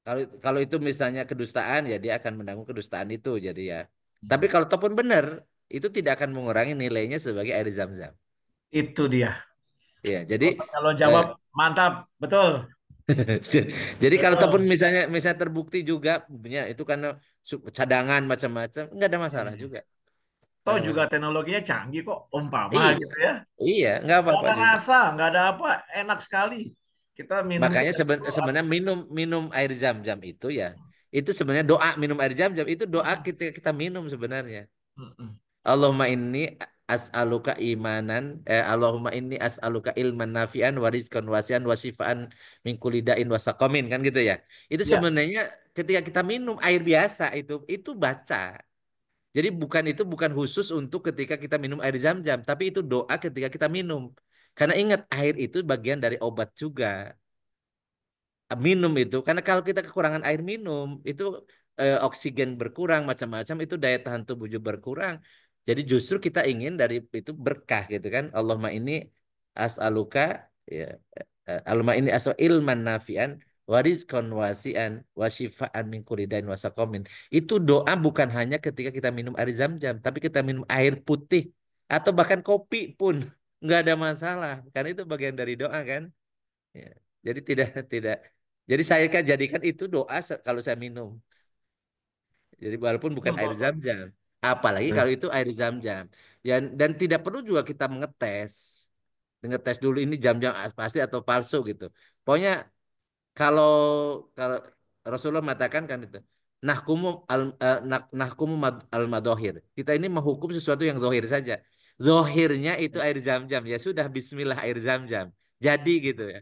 kalau kalau itu misalnya kedustaan, ya dia akan menanggung kedustaan itu. Jadi ya, tapi kalau toh pun benar, itu tidak akan mengurangi nilainya sebagai air Zam-Zam. Itu dia. Ya, jadi Kalau eh, jawab mantap, betul. jadi kalau toh pun Betul. misalnya terbukti juga, punya itu karena cadangan macam-macam, nggak ada masalah Iya. juga, nggak Toh ada juga masalah. teknologinya canggih kok, umpama Iya, gitu ya. iya, nggak Nggak apa-apa ada juga. rasa, nggak ada apa, enak sekali. Kita minumnya Makanya dari dulu sebenarnya habis. minum minum air zam-zam itu ya, itu sebenarnya doa minum air zam-zam itu doa kita kita minum sebenarnya. Mm-mm. Allahumma inni as'aluka imanan, Allahumma inni as'aluka ilman nafi'an wa rizqan wasi'an wa shifaan min kulli da'in wa saqamin kan gitu ya. Itu Ya, sebenarnya ketika kita minum air biasa itu baca. Jadi itu bukan khusus untuk ketika kita minum air zam-zam, tapi itu doa ketika kita minum. Karena ingat air itu bagian dari obat juga. Minum itu karena kalau kita kekurangan air minum itu oksigen berkurang macam-macam itu daya tahan tubuh juga berkurang jadi justru kita ingin dari itu berkah gitu kan Allahumma ini as'aluka ya Allahumma ini as'al ilman nafian wa rizqan wasian wa syifaan min kulli dain wa saqamin itu doa bukan hanya ketika kita minum air zam-zam tapi kita minum air putih atau bahkan kopi pun nggak ada masalah karena itu bagian dari doa kan. Ya. Jadi tidak. Jadi saya kan jadikan itu doa kalau saya minum. Jadi walaupun bukan betul Pak air Ustadz. zam-zam. Apalagi Ya. kalau itu air zam-zam. Dan tidak perlu juga kita mengetes. Ngetes dulu ini jam-jam pasti atau palsu gitu. Pokoknya kalau kalau Rasulullah mengatakan kan itu. Nahkumu al madohir. Kita ini menghukum sesuatu yang zohir saja. Zohirnya itu air zam-zam. Ya sudah Bismillah air zam-zam. Jadi gitu ya.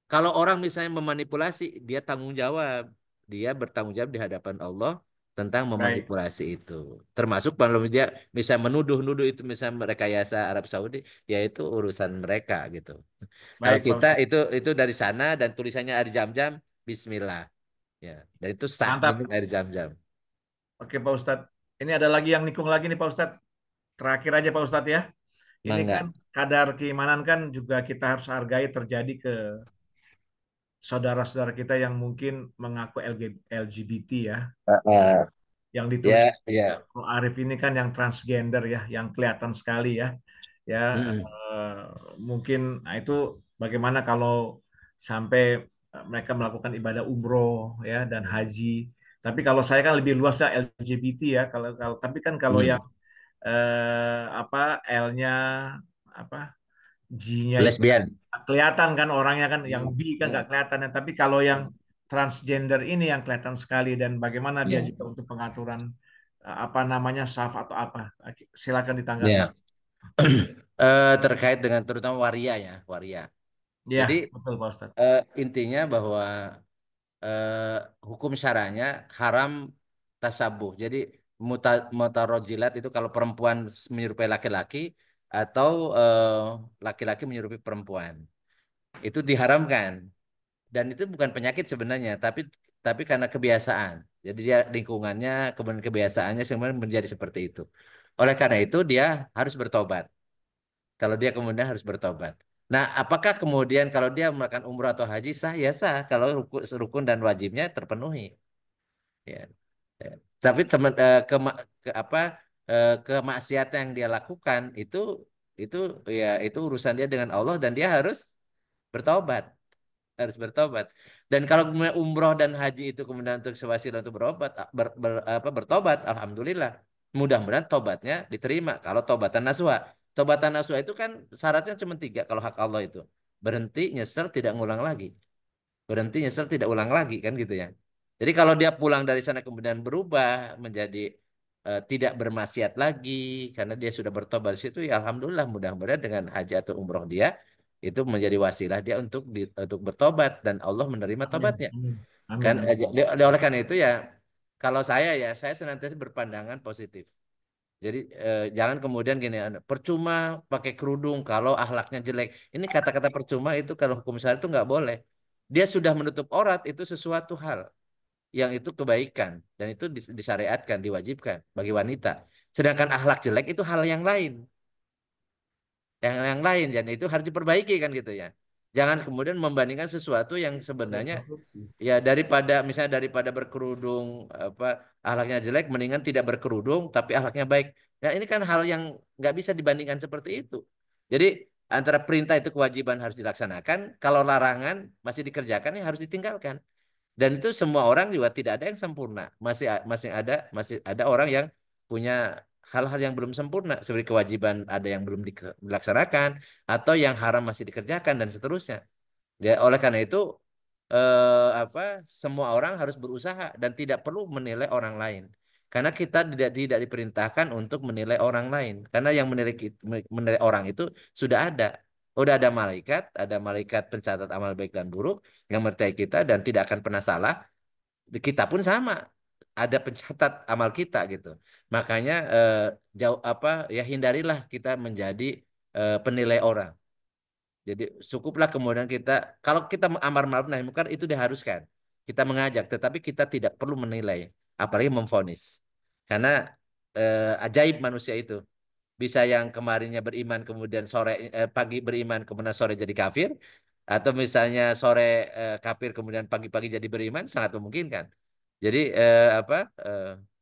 Kalau orang misalnya memanipulasi, dia tanggung jawab. Dia bertanggung jawab di hadapan Allah tentang Baik, memanipulasi itu. Termasuk kalau dia misalnya menuduh-nuduh itu misalnya rekayasa Arab Saudi, ya itu urusan mereka gitu. Kalau baik Pak kita Ustadz. itu dari sana dan tulisannya air jam-jam, Bismillah. Ya, dan itu sah minum Mantap. air jam-jam. Oke Pak Ustadz. Ini ada lagi yang nikung lagi nih Pak Ustadz. Terakhir aja Pak Ustadz ya. Ini kan Mangga. kadar keimanan kan juga kita harus hargai terjadi ke saudara-saudara kita yang mungkin mengaku LGBT ya. Heeh. Yang ditulis Ya, ya. Arif ini kan yang transgender ya, yang kelihatan sekali ya. Ya, Mm-mm. mungkin nah itu bagaimana kalau sampai mereka melakukan ibadah umroh ya dan haji. Tapi kalau saya kan lebih luas ya LGBT ya. Kalau tapi kan kalau yang Mm. apa L-nya apa G-nya itu Lesbian. nggak kelihatan kan orangnya kan yang Mm. B kan nggak Mm. kelihatan ya. Tapi kalau yang transgender ini yang kelihatan sekali dan bagaimana dia Ya. juga untuk pengaturan apa namanya saf atau apa. Silakan ditanggapi. Ya. Terkait dengan terutama waria ya, waria. Ya, Jadi betul Pak Ustadz. intinya bahwa hukum syaranya haram tasabuh. Jadi mutarojilat itu kalau perempuan menyerupai laki-laki atau laki-laki menyerupai perempuan. Itu diharamkan. Dan itu bukan penyakit sebenarnya, tapi karena kebiasaan. Jadi dia lingkungannya, kemudian kebiasaannya sebenarnya menjadi seperti itu. Oleh karena itu dia harus bertobat. Kalau dia kemudian harus bertobat. Nah, apakah kemudian kalau dia melakukan umrah atau haji sah? Ya sah kalau rukun dan wajibnya terpenuhi. Ya. Ya. Tapi apa kemaksiatan yang dia lakukan itu ya itu urusan dia dengan Allah dan dia bertobat, harus bertobat. Dan kalau kemudian umroh dan haji itu kemudian untuk sewasilah untuk berobat bertobat, alhamdulillah. Mudah-mudahan tobatnya diterima. Kalau tobatan nasuha itu kan syaratnya cuma tiga kalau hak Allah itu. Berhenti, nyesel, tidak ngulang lagi. Berhenti, nyesel, tidak ulang lagi kan gitu ya. Jadi kalau dia pulang dari sana kemudian berubah menjadi tidak bermaksiat lagi karena dia sudah bertobat di situ ya alhamdulillah mudah-mudahan dengan haji atau umroh dia itu menjadi wasilah dia untuk bertobat dan Allah menerima Amin. tobatnya. Amin. Kan Amin. oleh karena itu ya kalau saya senantiasa berpandangan positif. Jadi jangan kemudian gini, percuma pakai kerudung kalau akhlaknya jelek. Ini kata-kata percuma itu kalau hukum syariat itu nggak boleh. Dia sudah menutup aurat itu sesuatu hal yang itu kebaikan dan itu disyariatkan, diwajibkan bagi wanita. Sedangkan akhlak jelek itu hal yang lain. Yang lain, dan itu harus diperbaiki kan gitu ya. Jangan kemudian membandingkan sesuatu yang sebenarnya ya misalnya daripada berkerudung apa akhlaknya jelek, mendingan tidak berkerudung tapi akhlaknya baik. Ya ini kan hal yang nggak bisa dibandingkan seperti itu. Jadi antara perintah itu kewajiban harus dilaksanakan, kalau larangan masih dikerjakan ya harus ditinggalkan. Dan itu semua orang juga tidak ada yang sempurna. Masih ada orang yang punya hal-hal yang belum sempurna, seperti kewajiban ada yang belum dilaksanakan atau yang haram masih dikerjakan dan seterusnya. Ya, oleh karena itu apa semua orang harus berusaha dan tidak perlu menilai orang lain. Karena kita tidak diperintahkan untuk menilai orang lain. Karena yang menilai orang itu sudah ada. Udah ada malaikat pencatat amal baik dan buruk yang menyertai kita dan tidak akan pernah salah. Kita pun sama, ada pencatat amal kita gitu. Makanya jauh apa ya hindarilah kita menjadi penilai orang. Jadi cukuplah kemudian kita, kalau kita amar ma'ruf nahi munkar itu diharuskan. Kita mengajak, tetapi kita tidak perlu menilai, apalagi memvonis. Karena ajaib manusia itu. Bisa yang kemarinnya beriman kemudian pagi beriman kemudian sore jadi kafir, atau misalnya sore kafir kemudian pagi-pagi jadi beriman, sangat memungkinkan. Jadi apa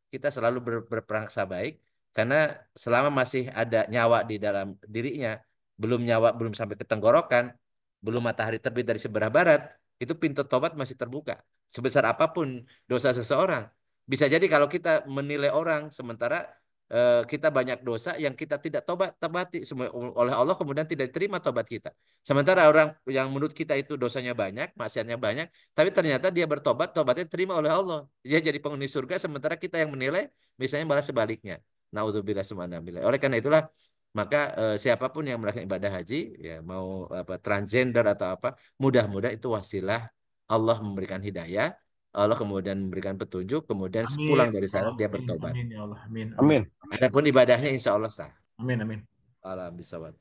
kita selalu berprangsa baik karena selama masih ada nyawa di dalam dirinya, belum sampai ke tenggorokan, belum matahari terbit dari sebelah barat, itu pintu tobat masih terbuka. Sebesar apapun dosa seseorang, bisa jadi kalau kita menilai orang sementara kita banyak dosa yang kita tidak tobati oleh Allah, kemudian tidak diterima tobat kita. Sementara orang yang menurut kita itu dosanya banyak, maksiatnya banyak, tapi ternyata dia bertobat, tobatnya diterima oleh Allah. Dia jadi penghuni surga, sementara kita yang menilai misalnya malah sebaliknya. Naudzubillah summa oleh karena itulah maka siapapun yang melakukan ibadah haji, ya mau apa transgender atau apa, mudah-mudahan itu wasilah Allah memberikan hidayah, Allah kemudian memberikan petunjuk, kemudian Amin. sepulang dari sana dia Amin. bertobat. Amin ya Allah. Amin. Amin. Amin. Adapun ibadahnya insya Allah sah. Amin. Amin. Alam bisawab.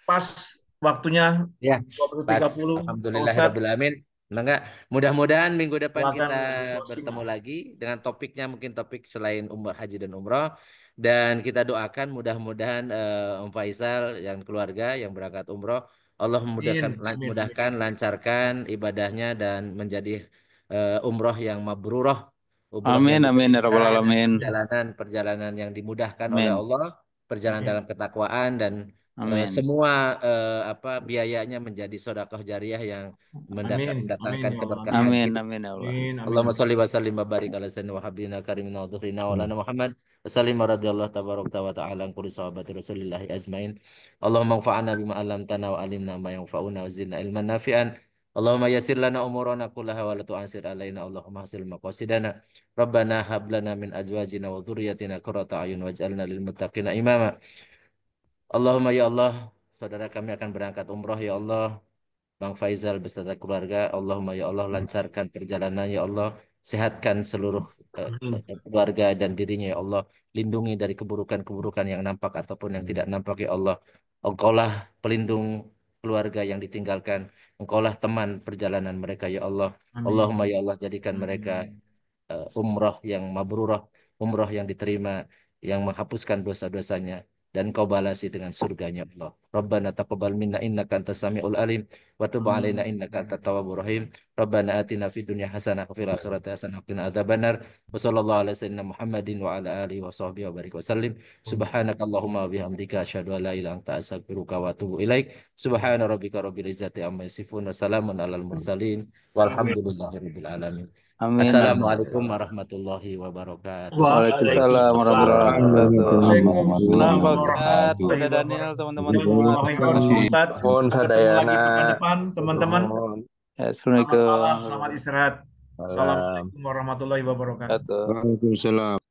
Pas waktunya Ya, pas. 20.30 Pak Ustadz. Alhamdulillahirrabbilalamin. Enggak, mudah-mudahan minggu depan kita Silakan untuk closing. bertemu lagi dengan topiknya mungkin topik selain umrah haji dan umroh, dan kita doakan mudah-mudahan Om Faisal yang keluarga yang berangkat umroh Allah Amin. memudahkan Amin. Amin. mudahkan lancarkan ibadahnya dan menjadi umroh yang mabrurah, umroh yang Amin, amin, ya rabbal diberkahi, dan alamin. perjalanan yang dimudahkan oleh Amin, Allah, perjalanan Amin. dalam ketakwaan dan amin, semua apa biayanya menjadi sedekah jariah yang Amin. Amin mendatangkan ya Allah. Amin. keberkahan amin, hidup. amin, ya Allah. Amin. Amin. Allahumma Amin. sholli wa sallim wa barik ala sayyidina wa habibina karimina wa dhuhrina wa lana Muhammad wa sallim wa radiyallahu tabarak wa ta'ala an kulli sahabati rasulillahi ajmain. Allahumma anfa'na bima 'allamtana wa 'allimna ma yanfa'una wa zidna ilman nafi'an. Allahumma yassir lana umurana kullaha wa la tu'ansir alaina. Allahumma hasil maqasidana. Rabbana hab lana min azwajina wa dhurriyyatina qurrata a'yun waj'alna lil muttaqina imama. Allahumma ya Allah, saudara kami akan berangkat umroh ya Allah. Bang Faizal beserta keluarga, Allahumma ya Allah lancarkan perjalanan ya Allah, sehatkan seluruh Amin. keluarga dan dirinya ya Allah, lindungi dari keburukan-keburukan yang nampak ataupun yang tidak nampak ya Allah. Engkaulah pelindung keluarga yang ditinggalkan, Engkaulah teman perjalanan mereka ya Allah. Allahumma Amin. ya Allah jadikan mereka Amin. umroh yang mabrurah, umroh yang diterima, yang menghapuskan dosa-dosanya, dan kau balasi dengan surganya Allah. Rabbana taqabbal minna innaka antas samiul alim wa tub alaina Amin. innaka antat tawwabur rahim. Rabbana atina fid dunya hasanah wa fil akhirati hasanah wa qina adzabannar. Wa sallallahu ala sayyidina Muhammadin wa ala alihi wa sahbihi wa barik wa sallim. Subhanakallahumma wa bihamdika asyhadu an la ilaha illa anta astaghfiruka wa atubu ilaik. Subhana rabbika rabbil izzati amma yasifun wa salamun alal mursalin. Walhamdulillahirabbil alamin. Amin, amin. Assalamualaikum warahmatullahi wabarakatuh. Waalaikumsalam warahmatullahi Waalaikumsalam. wabarakatuh. Waalaikumsalam Senang Pak Ustadz, warahmatullahi Bunda Daniel, wabarakatuh. teman-teman Dan semua. wallahi Terima wabarakatuh kasih. Ustadz. Mohon Ketemu lagi sadayana. pekan depan teman-teman. Mohon Ya, Selamat Assalamualaikum malam, selamat istirahat. malam. Assalamualaikum warahmatullahi wabarakatuh. wabarakatuh. Waalaikumsalam.